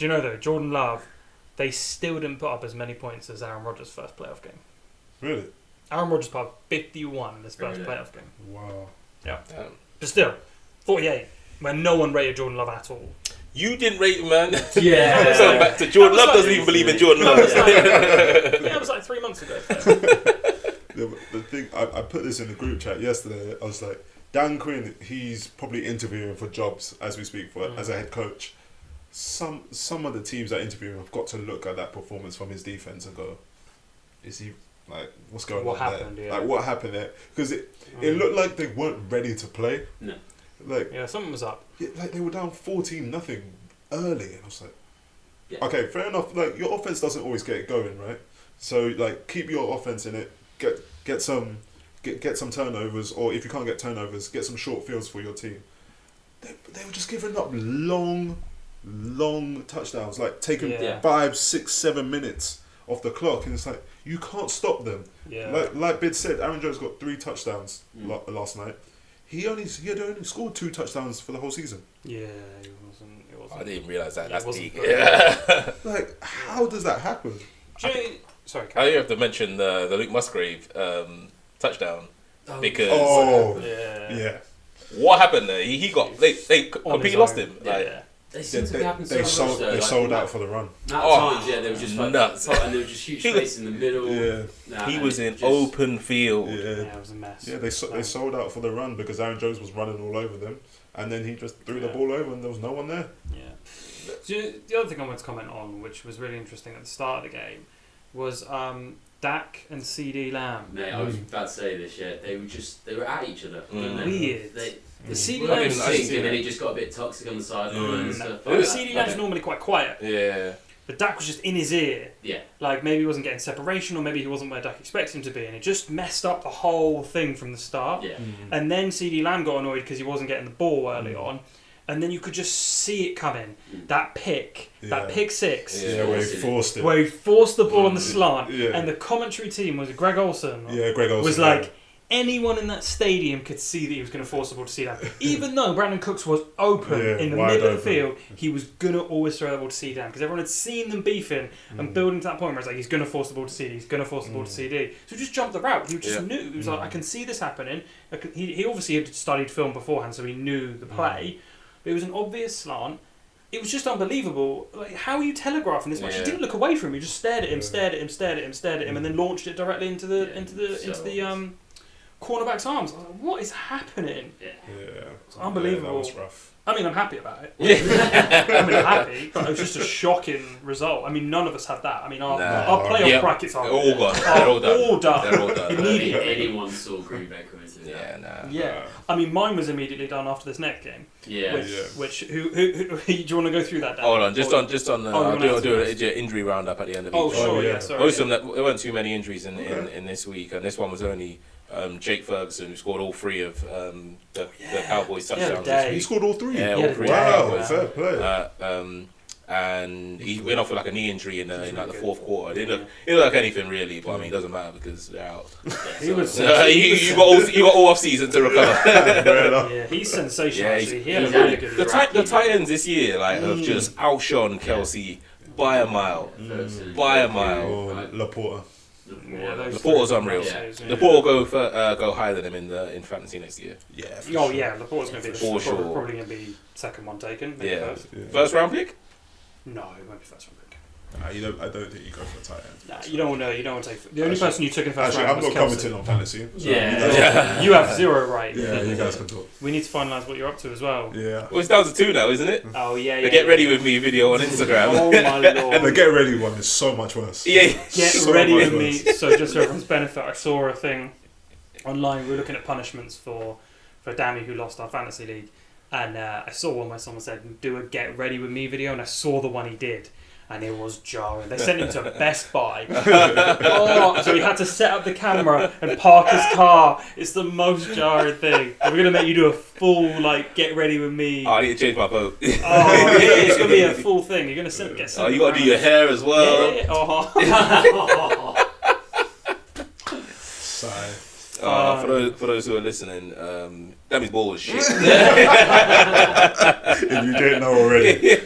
know though, Jordan Love, they still didn't put up as many points as Aaron Rodgers' first playoff game. Really? Aaron Rodgers put up 51 in his first Really? playoff game. Wow. Yeah. But still, 48, when no one rated Jordan Love at all. You didn't rate him, man. Yeah. So back to Jordan Love doesn't even believe in Jordan Love. Yeah, it was like 3 months ago. The thing, I put this in the group chat yesterday. I was like, Dan Quinn, he's probably interviewing for jobs as we speak as a head coach. Some of the teams that interview him have got to look at that performance from his defense and go, is he like, what's going What on happened, there? yeah. Like, what happened there? Because it looked like they weren't ready to play. No. Like, Yeah, something was up. yeah, like they were down 14-0 early, and I was like, Yeah. okay, fair enough. Like, your offense doesn't always get it going, right? So like, keep your offense in it. Get some turnovers, or if you can't get turnovers, get some short fields for your team. They were just giving up long touchdowns, like taking Yeah. 5, 6, 7 minutes off the clock, and it's like you can't stop them. Yeah. Like Bid said, Aaron Jones got 3 touchdowns last night. He had only scored 2 touchdowns for the whole season. Yeah, it wasn't. I didn't realise that. Yeah, That's it wasn't deep. good. Yeah. Like, how does that happen? Do you know, sorry, I have to mention the Luke Musgrave touchdown because Oh, Yeah. yeah. what happened there? He got they On completely his lost own. him. Yeah. Like, They seem to be happening so They much sold though, like, sold the out for the run. amount Oh, of times, they were just like nuts. and there was just huge space in the middle. Yeah. he and was it in just- open field. Yeah. Yeah, it was a mess. Yeah, they sold out for the run because Aaron Jones was running all over them, and then he just threw the Yeah. ball over, and there was no one there. Yeah. Do you know, the other thing I wanted to comment on, which was really interesting at the start of the game, was Dak and CD Lamb. Mate, I was about to say this. Yeah, they were at each other. weren't they? Weird. They The CD were I Lamb didn't- I didn't synced, see and then that. he just got a bit toxic on the sideline and Mm. stuff. The Like CD that. Lamb's normally quite quiet, Yeah. but Dak was just in his ear. Yeah. Like maybe he wasn't getting separation, or maybe he wasn't where Dak expected him to be, and it just messed up the whole thing from the start. Yeah. And then CD Lamb got annoyed because he wasn't getting the ball early Mm. on, and then you could just see it coming. That pick, that Yeah. pick six, Yeah. Yeah, where he forced it. where he forced the ball on the slant, Yeah. and the commentary team was Greg Olson. Yeah, Greg Olsen Was like, anyone in that stadium could see that he was going to force the ball to CD-Lamb. Even though Brandon Cooks was open Yeah, in the wide middle of the open. field, he was going to always throw the ball to CD-Lamb because everyone had seen them beefing and building to that point where it's like, he's going to force the ball to CD, he's going to force the ball to CD. So he just jumped the route. He just knew. He was like, I can see this happening. He obviously had studied film beforehand, so he knew the play. But it was an obvious slant. It was just unbelievable. Like, how are you telegraphing this much? He Yeah. didn't look away from him. He just stared at him, stared at him, stared at him, stared at him, and then launched it directly into the cornerback's arms. I was like, what is happening? Yeah, It's unbelievable. Yeah, that was rough. I mean, I'm happy about it. I mean, I'm happy, but it was just a shocking result. I mean, none of us had that. I mean, our playoff Yeah. brackets are All gone. They're all done. all done. They're all done. Immediately. Anyone saw Green Bay coming to Yeah, that? nah. Yeah. I mean, mine was immediately done after this next game. Yeah. Which who do you want to go through that, Dan? Hold on, just on. you I'll wanna do answer an injury roundup at the end of Oh, each. sure, yeah. yeah, sorry. Most of them, there weren't too many injuries in this week, and this one was only Jake Ferguson, who scored all 3 of the Cowboys Yeah, touchdowns. day. He scored all 3. Yeah, Yeah, all 3. Wow, Yeah. fair play. And he went off with like a knee injury in like the good. fourth quarter. It didn't look like anything really, but I mean, it doesn't matter because they're out. He was. You got all off season to recover. Fair enough. Yeah, he's sensational. Yeah, Actually, he had a he's really had good. The, year. the Titans this year have just outshone Kelsey by a mile. By a mile. Oh, Laporta. Yeah, those Laporta's three unreal. boxes, yeah. Laporta will go higher than him in fantasy next year. Yeah. Oh yeah, Laporta's going to be For sure. probably going to be second one taken. Maybe Yeah. first. First round pick? No, it won't be first round pick. I don't think you go for tight end. Nah, you don't want to. You don't want to take. The only person you took in first Actually, round I'm was not Kelsey. commenting on fantasy. So Yeah. You have 0 right. Yeah, you guys can talk. We need to finalise what you're up to as well. Yeah. Well, it's down to 2 now, isn't it? Oh yeah, The yeah. Get Ready With Me video on Instagram. Oh my The lord. get ready one is so much worse. Yeah. Get So ready much with me. worse. So just for everyone's benefit, I saw a thing online. We were looking at punishments for Dami, who lost our fantasy league, and I saw one where someone said, "Do a Get Ready With Me video," and I saw the one he did. And it was jarring. They sent him to Best Buy. So he had to set up the camera and park his car. It's the most jarring thing. We're gonna make you do a full Get Ready With Me. Oh, I need to change my vote. Oh, yeah, it's gonna be a full thing. You're gonna get sent. Oh, you got to do your hair as well. Yeah. Oh. Sigh. For those who are listening, Dami's ball was shit. If you didn't know already.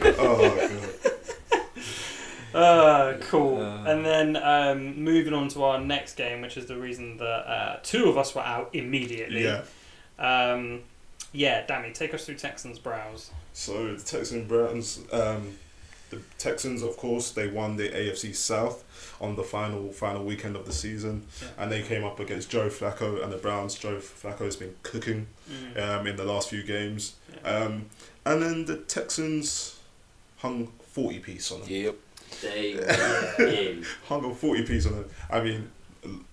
Oh, God. Cool. And then moving on to our next game, which is the reason that two of us were out immediately. Yeah. Dami, take us through Texans Browns. So the Texans Browns, the Texans, of course, they won the AFC South on the final weekend of the season, and they came up against Joe Flacco and the Browns. Joe Flacco has been cooking in the last few games, and then the Texans hung 40-piece on them. Yep. They were in. Hung a 40-piece on them. I mean,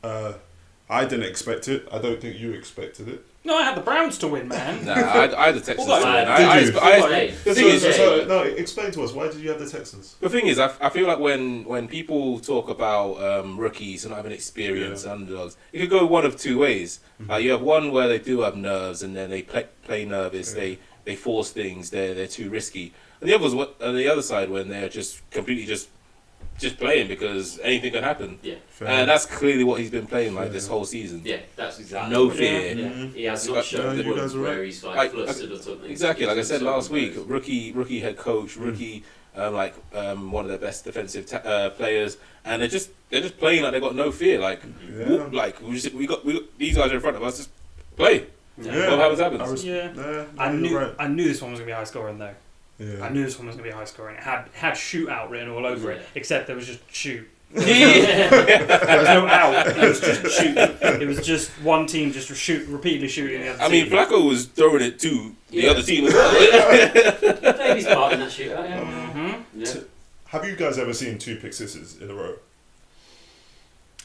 I didn't expect it. I don't think you expected it. No, I had the Browns to win, man. Nah, I had the Texans. Well, The thing is, no, explain to us, why did you have the Texans? the thing is, I feel like when people talk about rookies and not having experience, underdogs, it could go one of two ways. You have one where they do have nerves and then they play nervous, they force things, they're too risky. And the others, on the other side, when they're just completely just playing because anything can happen. Yeah. And that's clearly what he's been playing like this whole season. Yeah, that's exactly. No what fear. Yeah. He has not shown you guys are where right. he's like flustered or something. Exactly, like I said last week, rookie head coach, rookie one of their best defensive players, and they're just playing like they got no fear. Like like we got these guys are in front of us, just play. Yeah. What happens? I knew this one was gonna be high scoring though. Yeah. I knew this one was gonna be high scoring. It had shootout written all over it, except there was just shoot. Yeah. There was no out. It was just shoot. It was just one team just repeatedly shooting the other I mean, team. Flacco was throwing it to the other team as well. Played his part in that shootout. Yeah. Have you guys ever seen 2 pick sixes in a row?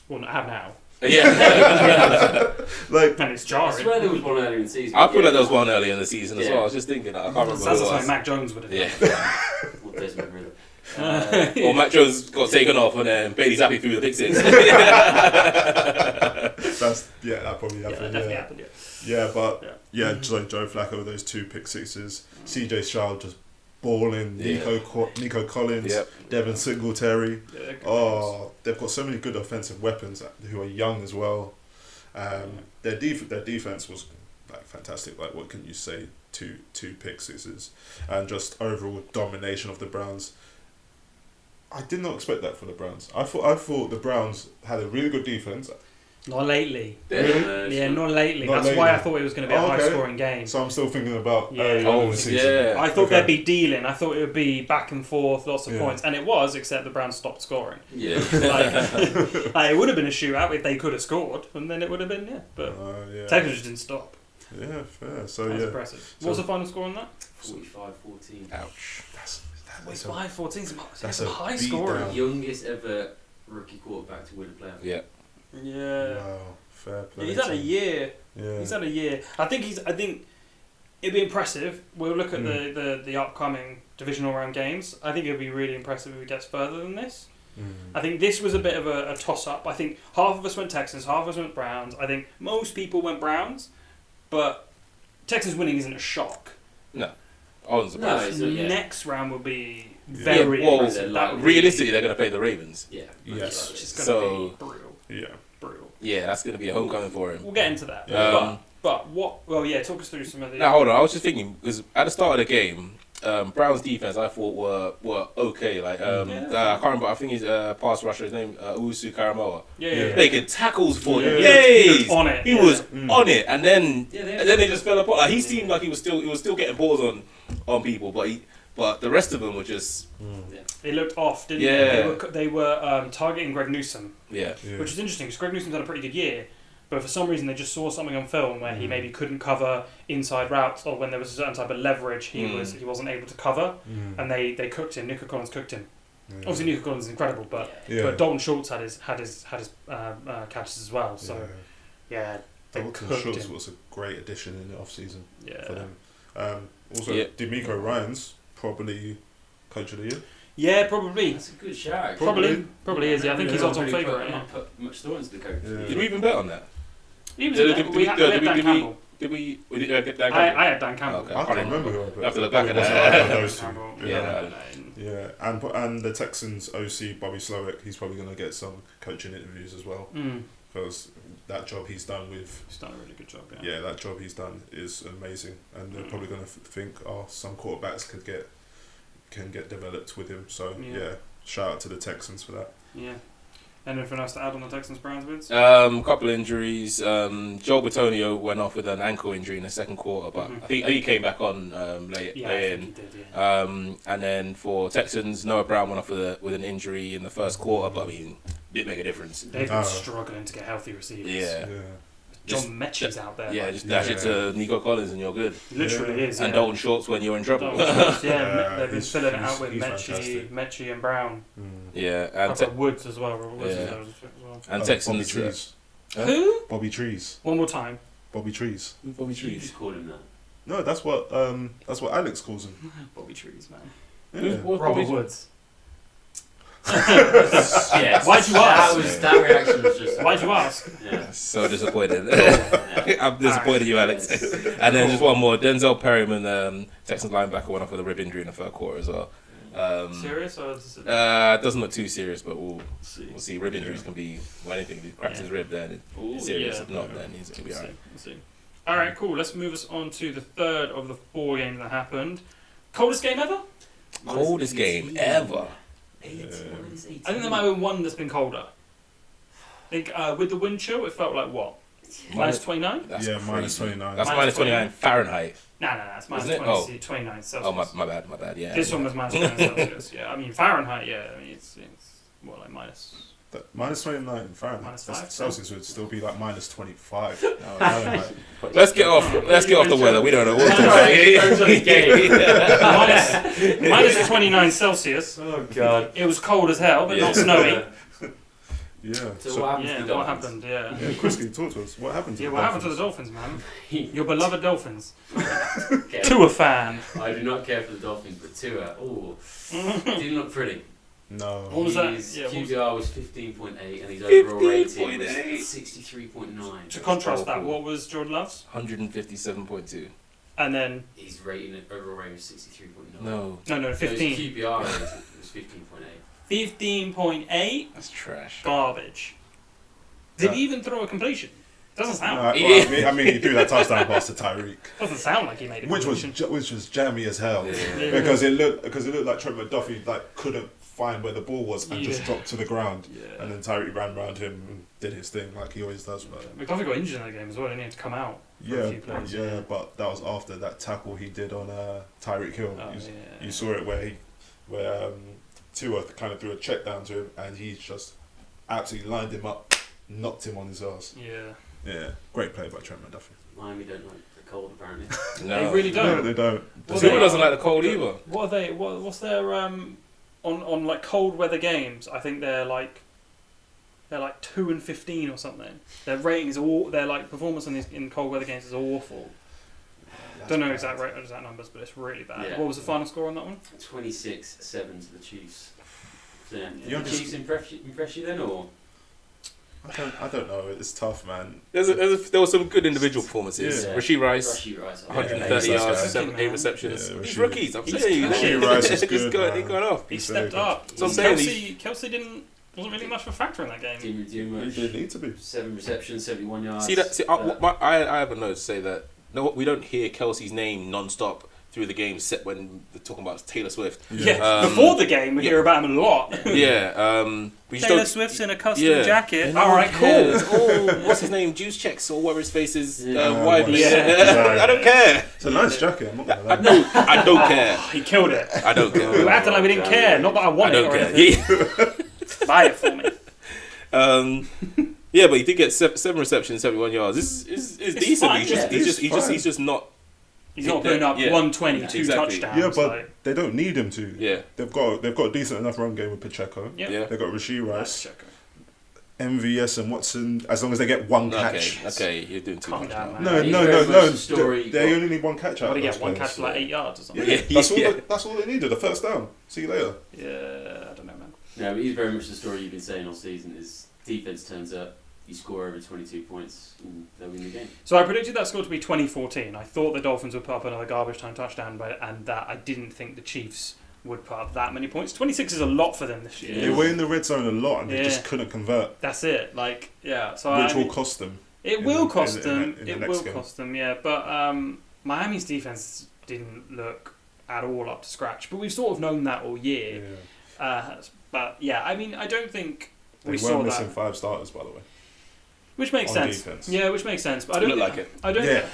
Well, I have now. Yeah. Like, And it's I jarring. swear there was one earlier in the season. I feel like there was one earlier in the season as Yeah. well. I was just thinking that. I can't remember Sounds who it like was. Mac Jones would have done. Yeah. What Desmond Ritter. Or Matt Jones got taken off and then Bailey's happy through the pick six. that probably happened. Yeah, that definitely happened. Yeah. So Joe Flacco with those 2 pick sixes, CJ Stroud just balling, Nico Collins, Devin Singletary. Yeah, They've got so many good offensive weapons who are young as well. Their defense was like fantastic. Like, what can you say? Two pick sixes and just overall domination of the Browns. I did not expect that for the Browns. I thought the Browns had a really good defense. Not lately. Yeah. Yeah, not lately. Not That's lately. why I thought it was going to be a Okay. high-scoring game. So I'm still thinking about Yeah. early on in the season. I thought Okay. there'd be dealing. I thought it would be back and forth, lots of Yeah. points, and it was, except the Browns stopped scoring. Yeah. Like, it would have been a shootout if they could have scored, and then it would have been but Texans just didn't stop. Yeah, fair. So That's impressive. What was the final score on that? 45-14. Ouch. That's 5-14. that's Some a high beat scoring. down. Youngest ever rookie quarterback to win a playoff. Yeah. Yeah. Wow, fair play. He's had a year. Yeah. He's had a year. I think it'd be impressive. We'll look at the upcoming divisional round games. I think it'd be really impressive if he gets further than this. I think this was a bit of a toss-up. I think half of us went Texans, half of us went Browns. I think most people went Browns, but Texans winning isn't a shock. No. I wasn't No, surprised. it's not, yeah. Next round will be very well, impressive. That would realistically, they're going to play the Ravens. Yeah. Yeah. be, it's just going to So- be brutal. Yeah. Brutal. Yeah, that's going to be a homecoming for him. We'll get into that. Um, But what? Well, yeah. Talk us through some of the. Now, hold on. I was just thinking, because at the start of the game, Browns defense I thought were okay. Like I can't remember. I think his pass rusher, his name Usu Karamoa. Yeah. Making tackles for Yeah. days. He was on it. He was on it, and then Yeah, they just fell apart. Like, he seemed like he was still getting balls on people, but the rest of them were just They looked off, didn't Yeah. they? They were targeting Greg Newsom, yeah. which is interesting because Greg Newsom's had a pretty good year, but for some reason they just saw something on film where he maybe couldn't cover inside routes, or when there was a certain type of leverage he wasn't able to cover, and they cooked him. Nico Collins cooked him. Obviously, Nico Collins is incredible, but Dalton Schultz had his catches as well. So they Dalton cooked Schultz him. was a great addition in the off season for Yeah, them. Also, D'Amico Ryans probably coach of the year. yeah, probably. That's a good shout. Probably is. Yeah, I think he's odds on Really favourite. put- Yeah. not put much thought into the coach. Yeah. Did we even bet on that? He was Did- in there. did We we- had did Dan we- Campbell. Did we get Dan I had Dan Campbell. Okay. I can't remember who I put. I have to look back at It wasn't that. either of those two. Campbell. Yeah. And the Texans OC Bobby Slowick, he's probably going to get some coaching interviews as well because that job he's done with He's done a really good job. Yeah. that job he's done is amazing, and they're probably going to think some quarterbacks can get developed with him. So Yeah. shout out to the Texans for that. Yeah. Anything else to add on the Texans-Browns wins? Couple injuries. Joel Batonio went off with an ankle injury in the second quarter, but I think he came back on late I think in. he did, yeah. And then for Texans, Noah Brown went off with an injury in the first quarter, but I mean, didn't make a difference. They've been struggling to get healthy receivers. Yeah. John Mechie's out there. Yeah, just dash it to Nico Collins and you're good. He literally is. And Dalton Schultz when you're in trouble. They've been filling it out with Mechie and Brown. Yeah, and Woods as well. And Texans. Bobby Trees. Who? Bobby Trees. One more time. Bobby Trees. Bobby You Trees. just called him that. No, that's what Alex calls him. Bobby Trees, man. Yeah. Robert Woods. Yes. Why'd you ask? That reaction was just. Why'd you ask? Yeah. So disappointed. I'm disappointed in you, Alex. And then just one more. Denzel Perryman, Texans linebacker, went off with a rib injury in the third quarter as well. Serious or doesn't look too serious, but we'll see. Rib injuries can be anything. If he cracks his rib, then it's serious. If not, then he's gonna be alright. We'll see. All right, cool. Let's move us on to the third of the 4 games that happened. Coldest game ever? Coldest game ever. I think there might have been one that's been colder. I think with the wind chill, it felt like what? Minus 29? Minus 29. That's Minus minus 29 Fahrenheit. No, it's minus Isn't it? 20, 29 Celsius. Oh, my bad. Yeah. This one was minus 29 Celsius. Yeah, I mean Fahrenheit. Yeah, I mean it's more like minus. Minus 29 Fahrenheit. Minus 5, Celsius would still be like minus 25. Let's get off the weather. We don't know what to minus 29 Celsius. Oh god. It was cold as hell, but not snowy. Yeah. So what happened to the what Dolphins? happened? Yeah. Kriski, talk to us. What happened to the What happened to the Dolphins? Dolphins, man? Your beloved Dolphins. Okay. Tua fan. I do not care for the Dolphins, but Tua, didn't look pretty. No. What was that? His Yeah, what was QBR was 15.8 and his overall rating was 63.9. To contrast that, what was Jordan Love's? 157.2. And then His overall rating was 63.9. No. no, 15. His QBR rating was 15.8. 15.8. That's trash. Garbage. Did he even throw a completion? Doesn't sound. I mean, he threw that touchdown pass to Tyreek, Doesn't sound like he made a which completion. was jammy as hell, Yeah. because it looked like Trent McDuffie couldn't find where the ball was and just dropped to the ground, Yeah. and then Tyreek ran around him and did his thing like he always does. But McDuffie got injured in that game as well, and he had to come out for a few plays. but that was after that tackle he did on Tyreek Hill. You saw it where Tua kind of threw a check down to him, and he just absolutely lined him up, knocked him on his ass. Yeah, great play by Trent McDuffie. Miami don't like the cold apparently. No. They really don't. No, they don't. Tua doesn't like the cold either. What are they? What's their on like cold weather games? I think they're like 2-15 or something. Their ratings their like performance in cold weather games is awful. Don't know exact numbers, but it's really bad. Yeah. What was the final score on that one? 26-7 to the Chiefs. So, You did the Chiefs impress you then, or? I don't know. It's tough, man. There were some good individual performances. Yeah. Rashid Rice, Rashid Rice. 130 Yeah, yards, yeah. 8 receptions. Yeah, He's Rashid- rookies. I'm He's saying you. Rashid Rice is good, He's man. going off. He He's stepped very up. So I'm saying Kelsey wasn't really much of a factor in that game. Didn't do He much. didn't need to be. 7 receptions, 71 yards. I have a note to say that we don't hear Kelsey's name non-stop through the game, except when they're talking about Taylor Swift. Yeah, before the game we hear about him a lot. Yeah, we just Taylor don't. Swift's in a custom Yeah. jacket. And no All one right, cool. cares. Oh, what's his name? Juice Checks or whatever his face is. Widely. Yeah. I don't care. It's a nice jacket. I'm not gonna lie. I don't care. He killed it. I don't We care. were acting like we didn't care. Not that I I want don't it or care. anything. Buy it for me. Yeah, but he did get 7 receptions, 71 yards. This is decent. fine, He's just not. He's not putting up 120, Yeah, 2 exactly. touchdowns. Yeah, but like, they don't need him to. Yeah. They've got a decent enough run game with Pacheco. Yep. Yeah. They've got Rashid nice Rice, checker. MVS and Watson. As long as they get one catch. Okay, you're doing too Calm much down, now. man. No. Very much the story. They only need one catch out. What do you of get? those One players. catch for like 8 yards or something? Yeah, Yeah. that's all they needed. A first down. See you later. Yeah, I don't know, man. No, but he's very much the story you've been saying all season. Is defense turns up, you score over 22 points, and they'll win the game. So I predicted that score to be 2014. I thought the Dolphins would put up another garbage time touchdown, and that I didn't think the Chiefs would put up that many points. 26 is a lot for them this year. They were in the red zone a lot, and they just couldn't convert, That's it. Like, yeah. So which will cost them. It will cost them. in the It next will game. cost them. Yeah, but Miami's defense didn't look at all up to scratch. But we've sort of known that all year. But yeah, I mean, I don't think They we were saw missing that, 5 starters, by the way. which makes on sense. defense. Yeah, which makes sense. But I It don't looked like it. I don't. Yeah,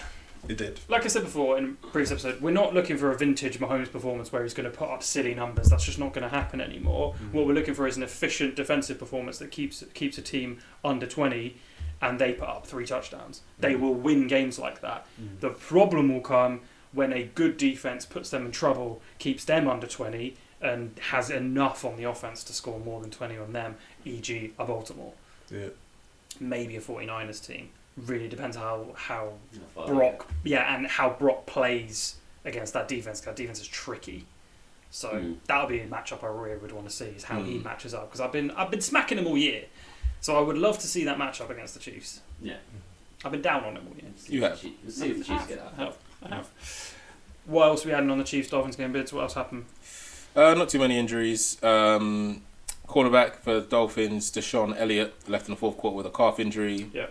it did. Like I said before in a previous episode, we're not looking for a vintage Mahomes performance where he's going to put up silly numbers. That's just not going to happen anymore. What we're looking for is an efficient defensive performance that keeps a team under 20, and they put up 3 touchdowns. They will win games like that. The problem will come when a good defense puts them in trouble, keeps them under 20, and has enough on the offense to score more than 20 on them, e.g. a Baltimore. Yeah. Maybe a 49ers team. Really depends how Far Brock, and how Brock plays against that defense. 'Cause that defense is tricky, so that'll be a matchup I really would want to see is how he matches up. Because I've been smacking him all year, so I would love to see that matchup against the Chiefs. Yeah. I've been down on him all year. You have. We'll see if the Chiefs get that. I have. What else we adding on the Chiefs Dolphins game bids? What else happened? Not too many injuries. Cornerback for the Dolphins, Deshaun Elliott, left in the 4th quarter with a calf injury. Yeah.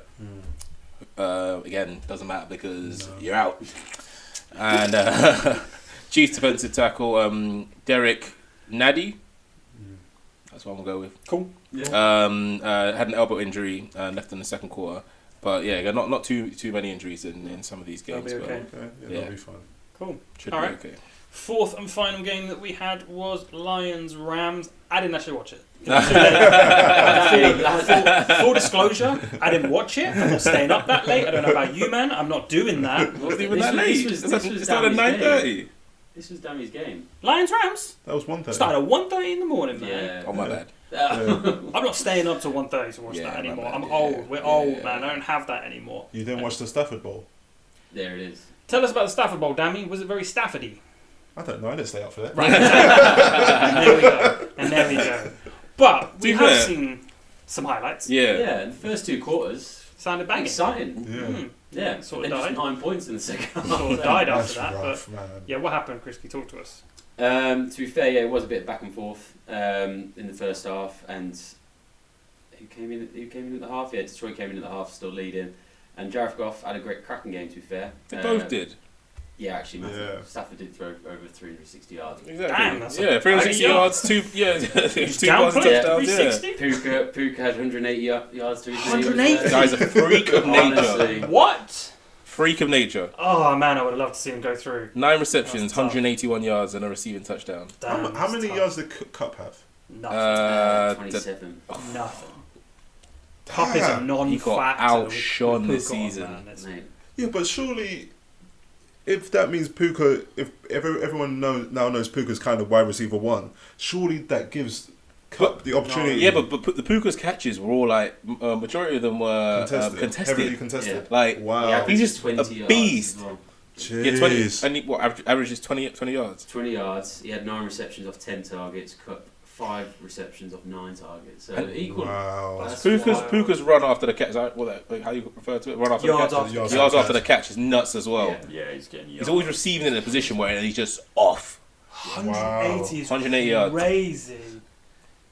Again, doesn't matter because you're out. And Chiefs defensive tackle, Derek Nady. That's what I'm going to go with. Cool. Yeah. Had an elbow injury and left in the 2nd quarter. But yeah, not too many injuries in some of these games. That'll be okay. Okay, yeah, Yeah. that'll be fine. Cool. Should All be right. okay. 4th and final game that we had was Lions-Rams. I didn't actually watch it. Full disclosure, I didn't watch it. I'm not staying up that late. I don't know about you, man. I'm not doing that. It wasn't even that late. It started at 9:30. This was Dami's game. Lions-Rams That was 1:30. started at 1:30 in the morning, man. Yeah. Oh, my bad. I'm not staying up to 1:30 to watch Yeah, that my anymore. bad. I'm Yeah, old. We're yeah, old, yeah. man. I don't have that anymore. You didn't watch the Stafford Bowl? There it is. Tell us about the Stafford Bowl, Dami. Was it very Staffordy? I don't know. I didn't stay up for that. Right. Exactly. And there we go. But we To be have fair. seen some highlights. Yeah. Yeah, in the first 2 quarters, Sounded banging. exciting. Yeah. Mm. Yeah, Sort then of just died. 9 points in the second half. Sort of died after That's that. rough, But man. yeah, what happened, Kriski? Talk to us. To be fair, yeah, it was a bit back and forth in the first half, and who came in at the half? Yeah, Detroit came in at the half, still leading, and Jared Goff had a great cracking game. To be fair, They both did. Yeah, actually, Yeah. Stafford did throw over 360 yards. Exactly. Damn, that's yeah, 360 yards, 2 passing Downplayed touchdowns. Yeah. 360? Puka had 180 yards to his 180? Guy's a freak of nature. Honestly. What? Freak of nature. Oh man, I would have loved to see him go through. 9 receptions, That's tough. 181 yards, and a receiving touchdown. Damn, How many that's yards did Cup have? tough. Nothing. 27. Nothing. Cup is a Damn. He non-factor. got outshone with this Puka on, season. man. It's- Mate. Yeah, but surely, if that means Puka, if everyone now knows Puka's kind of wide receiver 1, surely that gives Cup the opportunity. Yeah, but the Puka's catches were all like, majority of them were contested. Heavily contested. Like, Wow. Yeah, he's just 20 a yards beast. as well. Yeah, 20, Jeez. and he, what, average is 20 yards. 20 yards. He had 9 receptions off 10 targets. Cup 5 receptions off 9 targets. So And- equal. Wow. That's Puka's wild. run after the catch, how you refer to it? Run after Yards the catch. after Yards Yards after after the catch is nuts as well. Yeah. Yeah, he's getting. He's always receiving in a position where he's just off. 180 is 180 yards. crazy.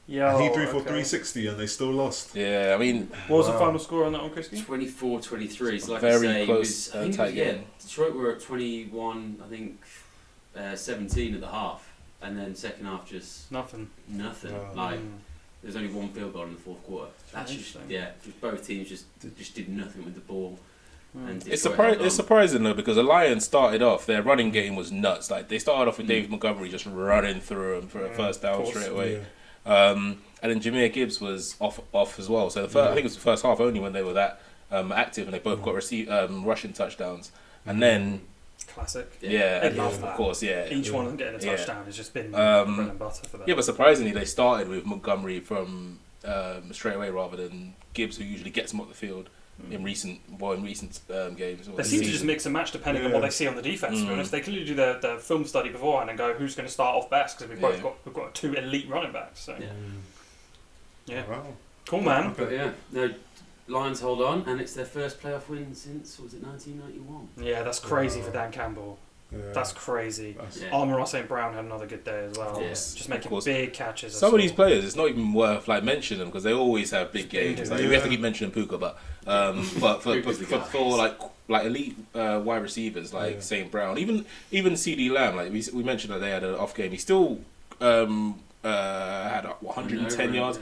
Yo, And he threw for okay. 360 and they still lost. Yeah, I mean, What was the Wow. final score on that one, Kriski? 24-23. So like Very I say, close, I think it tight was, yeah, game. Detroit were at 21, I think 17 at the half. And then second half just Nothing. nothing. Wow. Like Mm. there's only 1 field goal in the 4th quarter. That's just Interesting. just both teams just did nothing with the ball. Mm. And it's Detroit held on. surprising though because the Lions started off, their running game was nuts. Like they started off with Dave Montgomery just running through him for a first down course. straight away. Yeah. And then Jameer Gibbs was off as well. So the first, I think it was the first half only when they were that active, and they both got rushing touchdowns. And then Classic. yeah, They'd and love of that. course, yeah, Each one of them getting a Yeah. touchdown has just been bread Um, and butter for them. yeah. But surprisingly, they started with Montgomery from straight away rather than Gibbs, who usually gets them up the field in recent games. or They this seem to season. just mix and match depending on Yeah. what they see on the defense. To be Mm. honest, they clearly do the film study beforehand and go, who's going to start off best because Yeah. we've got 2 elite running backs. So Yeah. yeah, Wow. cool man. But yeah, no, Lions hold on, and it's their first playoff win since, what was it, 1991? Yeah, that's crazy Wow. for Dan Campbell. Yeah. That's crazy. That's- Yeah. Amon-Ra St. Brown had another good day as well. Yeah. Just making course. big catches. I Some of saw. these players, it's not even worth like mentioning them because they always have big They games. do. Like, we have to keep mentioning Puka, but Puka's the guy. for like elite wide receivers like Yeah. St. Brown, even CD Lamb, like we mentioned that they had an off game. He still had 110 yards.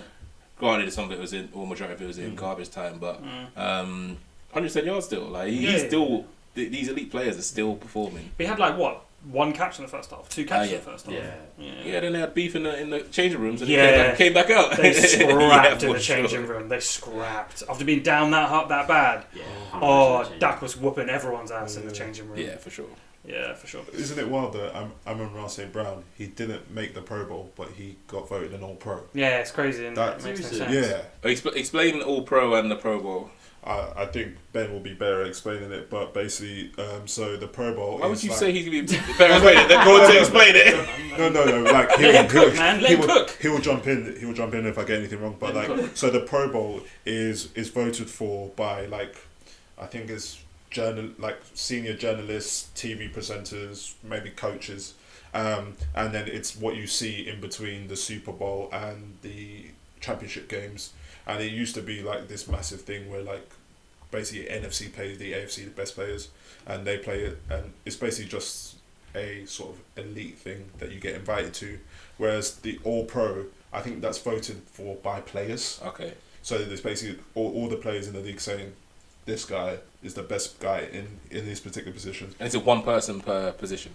Granted, some of it was in, or majority of it was in garbage time, but 100% yards still. Like he's still. These elite players are still performing. We had like what? 1 catch in the first half, 2 catches in the first half. Yeah. Then they had beef in the changing rooms and Yeah. came back out. They scrapped in for the changing sure. room. They scrapped after being down that bad. Yeah. Oh, Dak was whooping everyone's ass in the changing room. Yeah, for sure. Yeah, for sure. Isn't it wild that Amon-Ra St. Brown, he didn't make the Pro Bowl, but he got voted an All-Pro? Yeah, it's crazy and That- it makes no seriously? sense. Yeah. Explain All Pro and the Pro Bowl. I think Ben will be better at explaining it, but basically, so the Pro Bowl. Why would is you like, say he's going to be better explain it? Then go on to explain it. No. Like Let him cook, man. Let him cook. He will jump in. He will jump in if I get anything wrong. But like, so the Pro Bowl is voted for by like, I think it's senior journalists, TV presenters, maybe coaches, and then it's what you see in between the Super Bowl and the championship games. And it used to be like this massive thing where like basically NFC plays the AFC the best players and they play it, and it's basically just a sort of elite thing that you get invited to, whereas the All Pro, I think that's voted for by players. Okay. So there's basically all the players in the league saying this guy is the best guy in this particular position. And is it one person per position?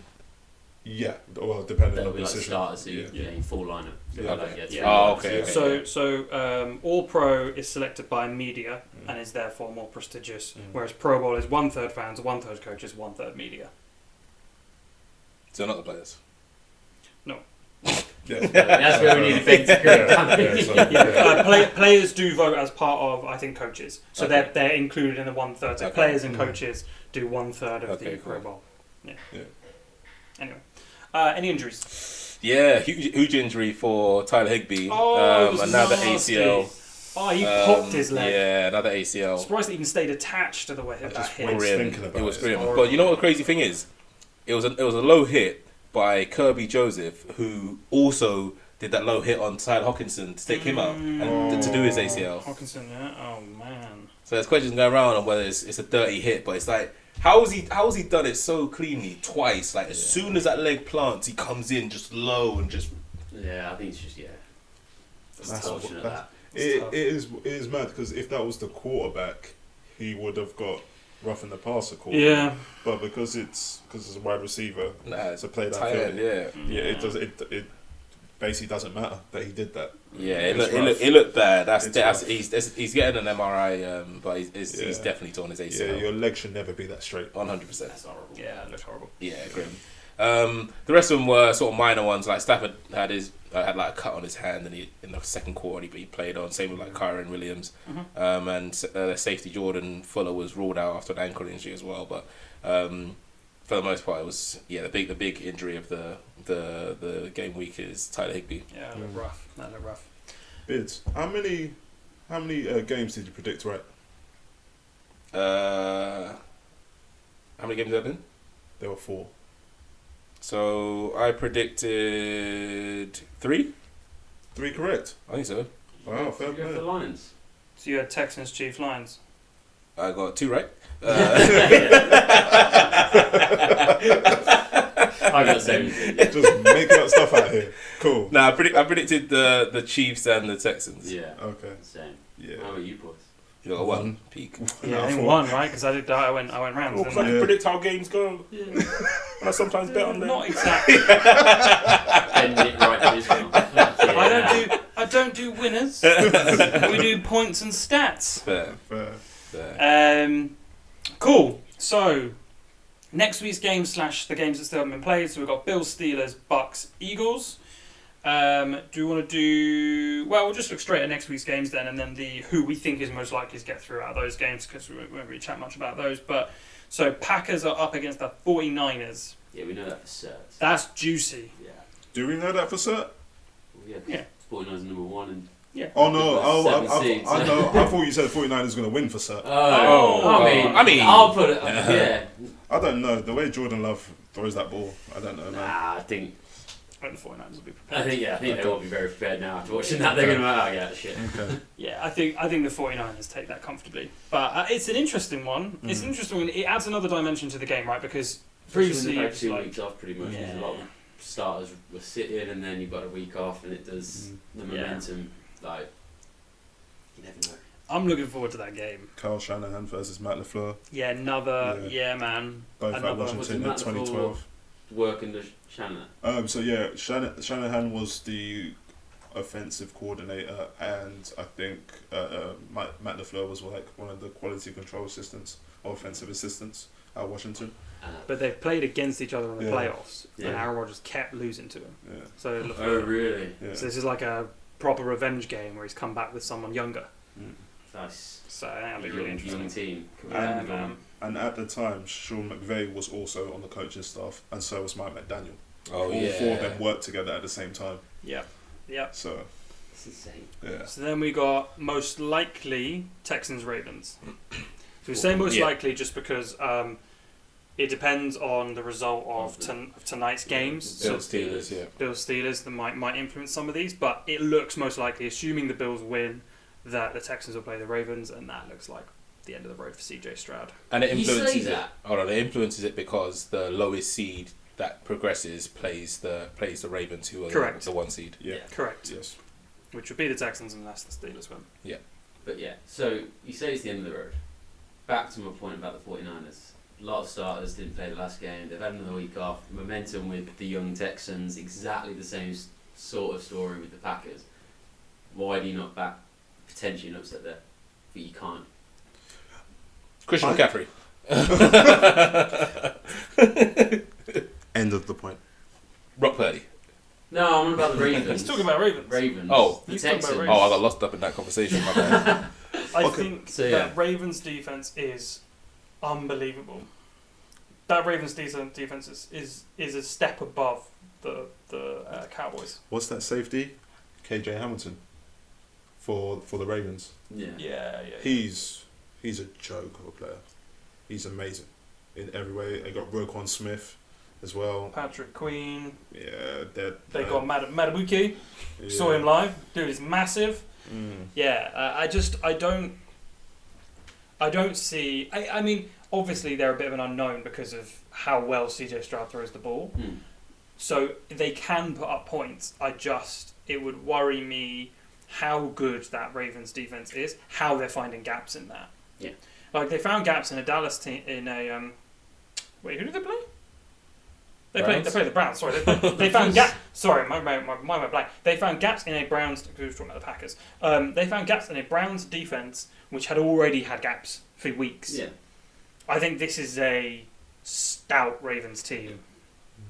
Yeah, well, depending That'll on be the like position. starters, so you full lineup. So Yeah. like, Okay. three Oh, lineups. okay. So All Pro is selected by media and is therefore more prestigious, whereas Pro Bowl is 1/3 fans, 1/3 coaches, 1/3 media. So not the players. Yeah. That's where we need effective Players do vote as part of, I think, coaches. So Okay. they're included in the 1/3. So Okay. players and coaches do 1/3 of the Okay, Pro cool. Bowl. Yeah. Yeah. Anyway, any injuries? Yeah, huge injury for Tyler Higbee. Oh, it was another nasty. ACL. Oh, he popped his leg. Yeah, another ACL. Surprised it even stayed attached to the way I that just hit. went Grim. thinking about It was it. grim. horrible. But you know what the crazy thing is? It was a low hit by Kirby Joseph, who also did that low hit on Tyler Hawkinson to take him out and to do his ACL. Hawkinson, yeah. Oh man. So there's questions going around on whether it's a dirty hit, but it's like, how has he done it so cleanly twice? Like as soon as that leg plants, he comes in just low and just. Yeah, I think it's just That's unfortunate what- that. It is mad because if that was the quarterback, he would have got rough in the passer call. Yeah. But because it's a wide receiver, Nah, to play that tight field, end, yeah. it basically doesn't matter that he did that. Yeah, It's it looked bad. It's rough. He's getting an MRI, but he's Yeah. definitely torn his Yeah, ACL. your leg should never be that straight. 100%. That's horrible. Yeah, it looked horrible. Yeah, grim. The rest of them were sort of minor ones. Like Stafford had like a cut on his hand, and in the second quarter he played on. Same with like Kyron Williams, and safety Jordan Fuller was ruled out after an ankle injury as well. But for the most part, it was the big injury of the game week is Tyler Higbee. Yeah, it looked rough. That looked rough. Bids. How many games did you predict right? How many games have there been? There were 4. So I predicted 3. 3 correct. I think so. Wow, fair Go for the play. Lions. So you had Texans, Chiefs, Lions. I got 2 right. I got 7. Just making up stuff out here. Cool. No, I predicted the Chiefs and the Texans. Yeah. Okay. Same. Yeah. How about you, boys? You got 1 peak. Yeah, I think thought- one, right? Because I went rounds. didn't I? Yeah. predict how games go. Yeah. I sometimes bet on them. Not exactly. Bend it right to this one. I don't do winners. We do points and stats. Fair. Fair. Cool. So next week's game / the games that still haven't been played. So we've got Bills, Steelers, Bucks, Eagles. Do we want to do? Well, we'll just look straight at next week's games then, and then who we think is most likely to get through out of those games, because we won't really chat much about those. But so Packers are up against the 49ers. Yeah, we know that for certs. That's juicy. Yeah. Do we know that for cert? Well, Yeah. 49ers number 1 and. Yeah. Oh no! Seven seeds. I know. I thought you said 49ers going to win for cert. I mean, I'll put it. Yeah. I don't know the way Jordan Love throws that ball. I don't know, man. Nah, I think I think the 49ers will be prepared. they will be very prepared now after watching that. They're going to oh yeah, shit. Okay. Yeah, I think the 49ers take that comfortably. But it's an interesting one. It's an interesting one. It adds another dimension to the game, right? Because previously Especially when it was they've 2 like, weeks off, pretty much. Yeah. There's a lot of starters were sitting, and then you've got a week off, and it does the momentum like Never know. I'm looking forward to that game. Kyle Shanahan versus Matt LaFleur. Yeah, man. Both at Another- Was it Washington in Matt 2012. Work under Shannon. So yeah, Shanahan was the offensive coordinator, and I think Matt LaFleur was like one of the quality control assistants or offensive assistants at Washington. But they've played against each other in the Yeah. playoffs, and Yeah. Aaron Rodgers kept losing to him. Yeah. So, Oh, LaFleur, really? Yeah. so this is like a proper revenge game where he's come back with someone younger. Mm. Nice. So that'll be really interesting. Young team. Yeah, And, man. And at the time, Sean McVay was also on the coaching staff, and so was Mike McDaniel. Oh All yeah. four of them worked together at the same time. Yeah. Yeah. So It's insane. yeah, So then we got most likely Texans Ravens. So we say most Yeah. likely just because it depends on the result of tonight's games. Bills So Steelers, yeah. Bills Steelers that might influence some of these, but it looks most likely, assuming the Bills win, that the Texans will play the Ravens, and that looks like the end of the road for CJ Stroud. And it You say influences it. that? Hold on, it influences it because the lowest seed that progresses plays the Ravens, who are Correct. the one seed. yeah, Correct. yes. Which would be the Texans unless the Steelers win. But yeah, so you say it's the end of the road. Back to my point about the 49ers. A lot of starters didn't play the last game. They've had another week off. Momentum with the young Texans. Exactly the same sort of story with the Packers. Why do you not back potentially an upset there? But you can't. Christian McCaffrey. End of the point. Brock Purdy. No, I'm on about the Ravens. He's talking about Ravens. Ravens. Oh. The He's talking about Texans. Ravens. Oh, I got lost up in that conversation. My bad. I Okay. think So, yeah. that Ravens defense is unbelievable. That Ravens defense is a step above the Cowboys. What's that safety? KJ Hamilton. For the Ravens. Yeah. Yeah. He's a joke of a player. He's amazing in every way. They got Roquan Smith as well. Patrick Queen. Yeah, They got Matabuki. yeah. Saw him live. Dude is massive. Mm. Yeah. I don't see. I mean, obviously they're a bit of an unknown because of how well CJ Stroud throws the ball. Mm. So they can put up points. It would worry me how good that Ravens defense is, how they're finding gaps in that. Yeah. Like they found gaps in a Dallas team wait, who did they play? They played the Browns. Sorry, they found gaps. Sorry, my mind went blank. They found gaps in a Browns. Who was talking about the Packers? They found gaps in a Browns defense which had already had gaps for weeks. Yeah. I think this is a stout Ravens team.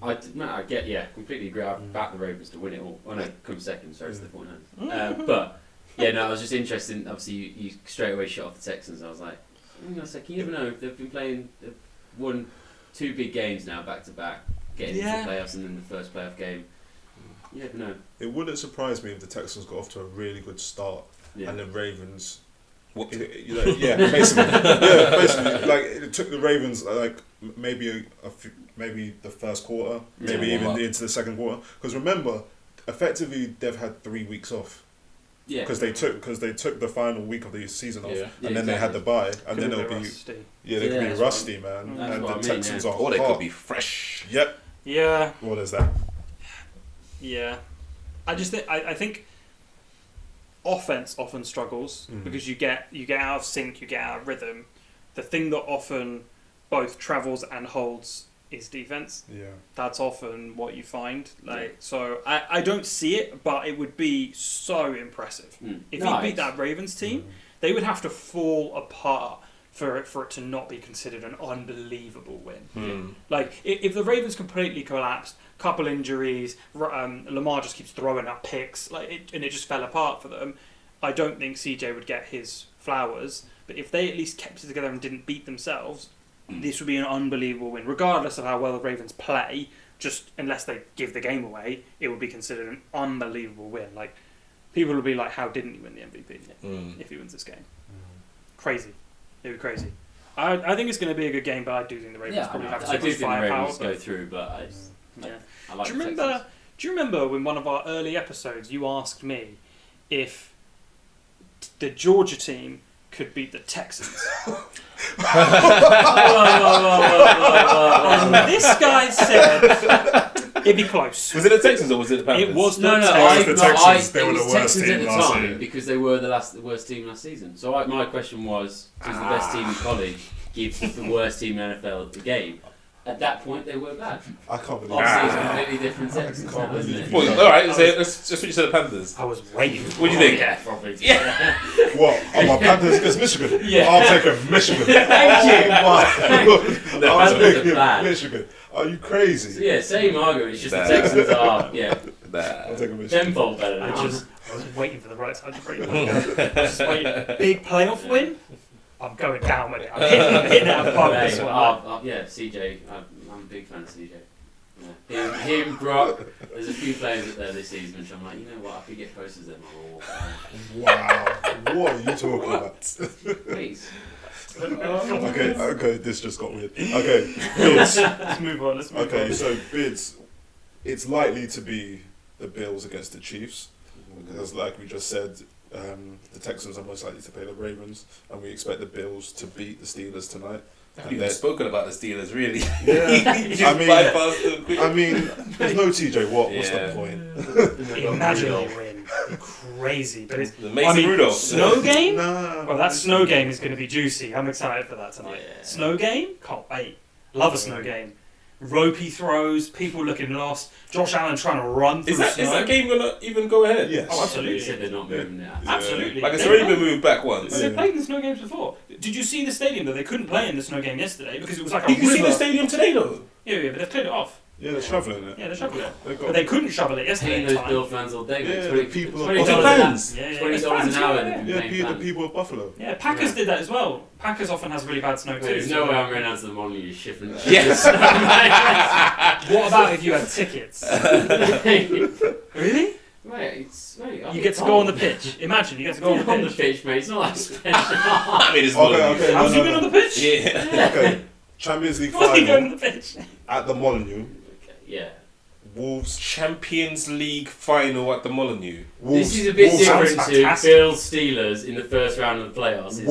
I completely agree. I've backed the Ravens to win it all. Oh no, come second, sorry, it's the 49ers. But, yeah, no, I was just interested. Obviously, you straight away shot off the Texans. I was like, hang on a second, you never know. They've won 2 big games now back to back, getting into the playoffs and then the first playoff game. You never know. It wouldn't surprise me if the Texans got off to a really good start and the Ravens. Basically, like it took the Ravens like maybe maybe the first quarter, maybe even into the second quarter. Because remember, effectively they've had 3 weeks off. Yeah. Because they took the final week of the season off, Yeah. and then they had the bye, and then it'll be rusty. they could be that's rusty, man. That's And what the I mean, Texans yeah. are Or they hot. could be fresh. Yep. Yeah. What is that? Yeah, I just think I think offense often struggles because you get out of sync, you get out of rhythm. The thing that often both travels and holds is defense. Yeah. That's often what you find. So I don't see it, but it would be so impressive if he beat that Ravens team. They would have to fall apart for it to not be considered an unbelievable win. Like if the Ravens completely collapsed, couple injuries, Lamar just keeps throwing up picks, and it just fell apart for them, I don't think CJ would get his flowers. But if they at least kept it together and didn't beat themselves, this would be an unbelievable win, regardless of how well the Ravens play. Just unless they give the game away, it would be considered an unbelievable win. Like people would be like, "How didn't he win the MVP if he wins this game?" Crazy. It would be crazy. I think it's going to be a good game, but I do think the Ravens probably have too much firepower. Ravens go through, but I like Do you remember when one of our early episodes you asked me if the Georgia team could beat the Texans? And this guy said, It'd be close. Was it the Texans or was it the Panthers? It was No, the I- Texans. the Texans, they were the worst Texans team at the last time year. because they were the worst team last season. So my question was, does the best team in college give the worst team in NFL the game? At that point, they were bad. I can't believe Obviously, it's that. completely different Texans now, isn't it? Well, all right, so let's just switch to the Panthers. I was waiting. What do you think? Yeah, probably. Yeah. What? Oh, my Panthers against Michigan? Yeah. I'll take a Michigan. Thank you. Oh, my. I'll Panthers take are a bad. Michigan. Are you crazy? So, yeah, same argument. It's just Nah. the Texans are, yeah, I'll take a Michigan. tenfold better I now. was waiting for the right time to bring it up. Just waiting. Big playoff win. I'm going down with it. I'm hitting out of park this one. Yeah, CJ. I'm a big fan of CJ. Yeah. Him, Brock. There's a few players there this season which I'm like, you know what? I could get close to them. Wow. What are you talking about? Please. Okay, this just got weird. Okay, Bids. Let's move on. Okay, so Bids, it's likely to be the Bills against the Chiefs. Because like we just said, the Texans are most likely to play the Ravens, and we expect the Bills to beat the Steelers tonight. I haven't even spoken about the Steelers, really. Yeah. You just I mean- bypassed them quick. I mean, there's no TJ Watt. What's Yeah. the point? Imagine they win. Crazy. But it's, The Mason Rudolph. snow game? Nah. Well, that snow game is going to be juicy. I'm excited for that tonight. Yeah. Snow game? Can't wait. Love a snow game. Ropey throws, people looking lost. Josh Allen trying to run through Is that snow. game gonna even go ahead? Yes. Oh, They absolutely. said they're not moving it. Yeah. Absolutely. Like it's They already play- been moved back once. They played in the snow games before. Did you see the stadium though? They couldn't play in the snow game yesterday because it was like a You can see the river. stadium today though. Yeah, but they've cleared it off. Yeah, they're shoveling it. Yeah, they shoveled it. They've But got. they couldn't shovel it yesterday. Paying in those time. Bill fans all day. Yeah, mate. the people are- $20 Oh, the fans. Yeah, $20 it's an fans, hour. yeah. they've been Yeah, paying the fans. people of Buffalo. Yeah, Packers did that as well. Packers often has really bad snow too. There's no way I'm going down to the mall and you're shifting. Yes. What about if you had tickets? Really? Mate, You get to go on the pitch. Imagine you get to go on the pitch. mate. It's not like special. I mean, it's Okay. How's no, he been no. on the pitch? Yeah. Okay. Champions League What's he going final on the pitch? at the Molineux. Yeah. Wolves. Champions League final at the Molineux. Wolves. This is a bit Wolves, sounds different to fantastic. Bills Steelers in the first round of the playoffs.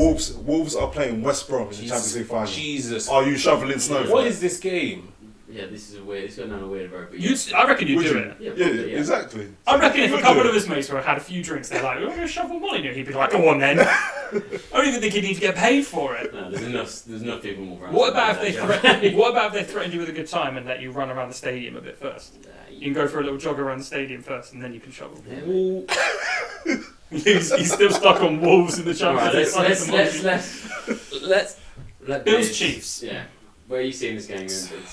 Wolves are playing West Brom in the Champions League final. Jesus. Are you shoveling snow? for What that? is this game? Yeah, this is a weird. It's going down a weird road. But I reckon you'd Would do you? it. Yeah, Yeah, probably, yeah. exactly. I reckon if a Would couple do of his mates were had a few drinks, they're like, "We're going to shovel Molyneux." He'd be like, "Go on then." I don't even think he'd need to get paid for it. No, there's enough people more around. What about if they threatened you with a good time and let you run around the stadium a bit first? You can go for a little jog around the stadium first, and then you can shovel. He's still stuck on Wolves in the Champions League. Let's Bills Chiefs. Yeah. Where are you seeing this game?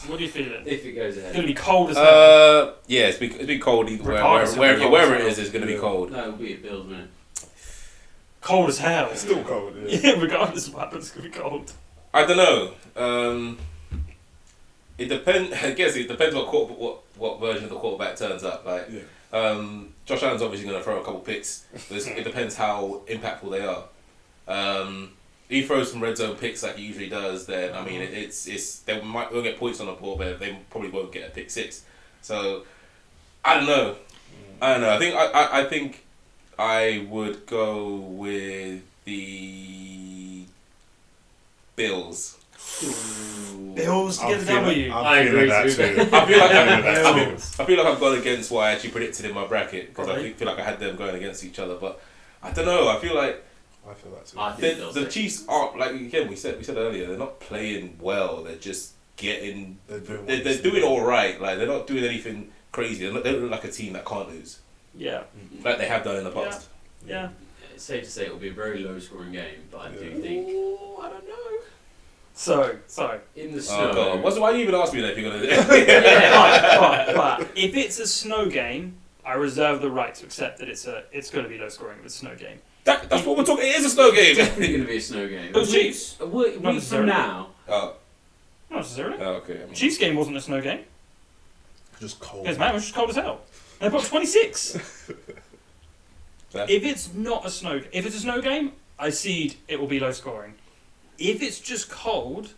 What do you feeling? If it goes It's ahead. gonna be cold as hell. Yeah, it's been cold either Regardless of wherever the wherever it cold. is, it's going to be cold. No, it'll be a Bills, won't it? Cold as hell. It's still cold. Yeah. Yeah, regardless of what happens, it's gonna be cold. I don't know. It depends. I guess it depends what version of the quarterback turns up. Like, Yeah. Josh Allen's obviously going to throw a couple picks. But it depends how impactful they are. He throws some red zone picks like he usually does. Then I mean, it's they won't get points on the board, but they probably won't get a pick six. So I don't know. I think I would go with the Bills. Bills to get the W. I agree that too. too. I feel like I've gone against what I actually predicted in my bracket because I Right. feel like I had them going against each other. But I don't know. I feel like I feel that too. I think the Bills Chiefs are like again we said earlier, they're not playing well. They're just getting They're doing. they're doing all right. Like they're not doing anything crazy. They look like a team that can't lose, Yeah, like they have done in the past. yeah. It's safe to say it'll be a very low scoring game, but I do Yeah. think Ooh, I don't know. So. in the snow. Oh god! Why you even ask me that if you're gonna? But if it's a snow game, I reserve the right to accept that it's going to be low scoring if it's a snow game. That's what we're talking. It is a snow game. It's definitely going to be a snow game. Bills Chiefs. A week from necessarily. now. Oh, Not necessarily. okay. I mean, Chiefs game wasn't a snow game. Just cold. Because man, it was just cold as hell. They put 26. Yeah. If it's a snow game, I cede it will be low scoring. If it's just cold,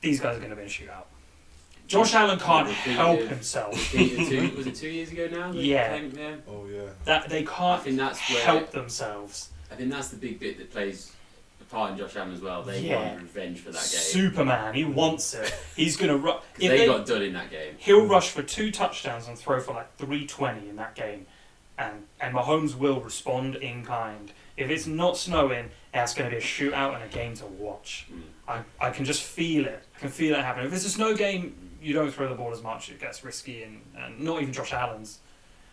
these guys are going to be in a shootout. Josh Allen can't help himself. Was it 2 years ago now? that Yeah. came- yeah. Oh yeah. That they I can't think that's where help themselves. I think that's the big bit that plays a part in Josh Allen as well. They Yeah. want revenge for that game. Superman, he wants it. He's gonna rush. Because they got done in that game. He'll rush for 2 touchdowns and throw for like 320 in that game, and Mahomes will respond in kind. If it's not snowing, that's going to be a shootout and a game to watch. I can just feel it. I can feel it happening. If it's a snow game, you don't throw the ball as much. It gets risky, and not even Josh Allen's.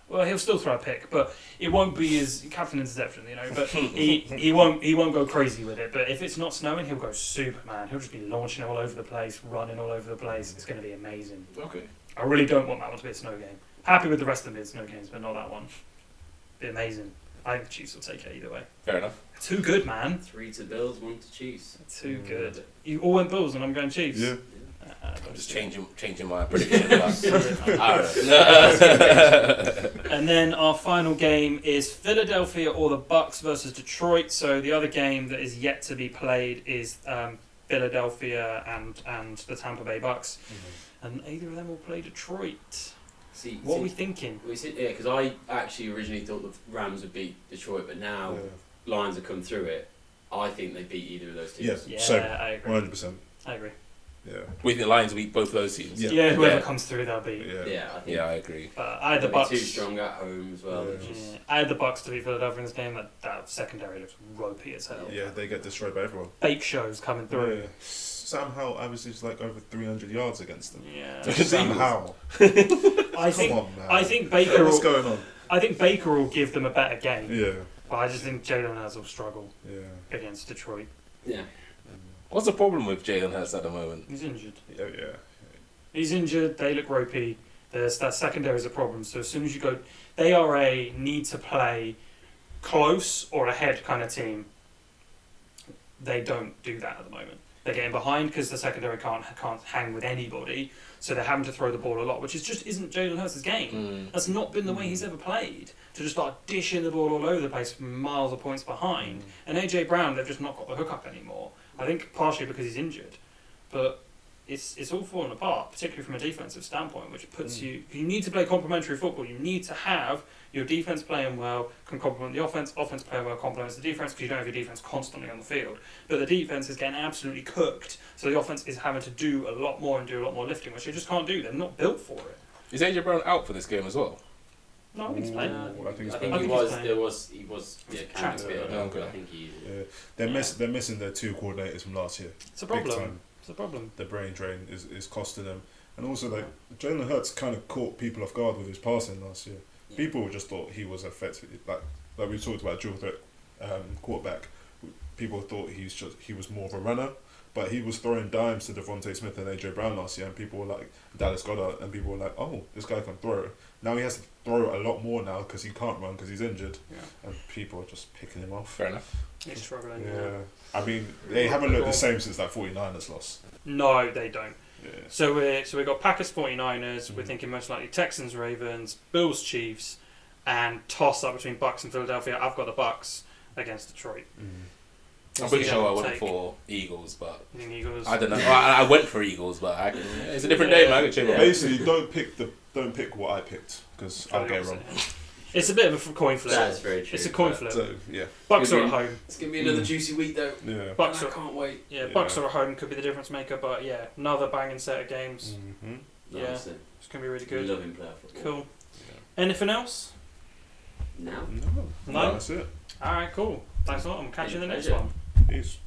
Well, he'll still throw a pick, but it won't be his captain interception, But he won't go crazy with it. But if it's not snowing, he'll go Superman. He'll just be launching all over the place, running all over the place. It's going to be amazing. Okay. I really don't want that one to be a snow game. Happy with the rest of them being snow games, but not that one. Be amazing. I think the Chiefs will take it either way. Fair enough. Too good, man. 3 to Bills, 1 to Chiefs. Too good. You all went Bills and I'm going Chiefs. Yeah. I'm just changing my prediction. And then our final game is Philadelphia or the Bucks versus Detroit. So the other game that is yet to be played is Philadelphia and the Tampa Bay Bucks. And either of them will play Detroit. What are we thinking? Yeah, because I actually originally thought the Rams would beat Detroit, but now Lions have come through it. I think they beat either of those teams. Yeah, same. I agree. 100%. I agree. Yeah. We think the Lions beat both of those teams. Yeah, whoever comes through, they'll beat. I think. Yeah, I agree. I had the They'll Bucks. be too strong at home as well. Yeah. I had the Bucks to beat Philadelphia in this game. That secondary looks ropey as hell. Yeah, they get destroyed by everyone. Fake shows coming through. Yeah. Somehow averages like over 300 yards against them. Yeah. Somehow. I think Baker. What's going on? I think Baker will give them a better game. Yeah. But I just think Jalen Hurts will struggle. Yeah. Against Detroit. Yeah. What's the problem with Jalen Hurts at the moment? He's injured. Yeah. He's injured. They look ropey. That secondary is a problem. So as soon as you go, they are a need to play close or ahead kind of team. They don't do that at the moment. They're getting behind because the secondary can't hang with anybody, so they're having to throw the ball a lot, which isn't Jalen Hurts' game. That's not been the way he's ever played. To just start dishing the ball all over the place from miles of points behind. And AJ Brown, they've just not got the hook up anymore. I think partially because he's injured, but it's all falling apart, particularly from a defensive standpoint, which puts you need to play complementary football. You need to have your defense playing well, can complement the offense playing well complements the defense, because you don't have your defense constantly on the field. But the defense is getting absolutely cooked, so the offense is having to do a lot more and do a lot more lifting, which they just can't do. They're not built for it. Is AJ Brown out for this game as well? No, I think he's playing. I think he was counting to be Okay. I think he. They're missing their 2 coordinators from last year. It's a Big problem. time. It's a problem. The brain drain is costing them, and also like Jalen Hurts kind of caught people off guard with his passing last year. Yeah. People just thought he was effective, like we talked about dual threat quarterback. People thought he was more of a runner, but he was throwing dimes to Devontae Smith and AJ Brown last year, and people were like Dallas Goedert, and people were like, oh, this guy can throw. Now he has to throw a lot more now because he can't run because he's injured, and people are just picking him off. Fair enough. He's struggling. Yeah. I mean, they haven't looked the same since that 49ers loss. No, they don't. Yeah. So we got Packers 49ers. We're thinking most likely Texans Ravens, Bills Chiefs, and toss up between Bucks and Philadelphia. I've got the Bucks against Detroit. I'm pretty sure I went for Eagles, but You think Eagles? I don't know. I went for Eagles, but it's a different day, man. I can change my mind. Basically, don't pick what I picked because I'll get it wrong. It's a bit of a coin flip. That's very true. It's a coin flip. So yeah, Bucks are at home. It's gonna be another juicy week though. yeah. Bucks I are can't wait. Bucks are at home could be the difference maker, but another banging set of games. Yeah, Honestly. it's gonna be really We good. love him playing football. Cool. Anything else? Now. No, No? that's it. All right, cool. Thanks a lot. I'm catching the next Pleasure. one. Peace.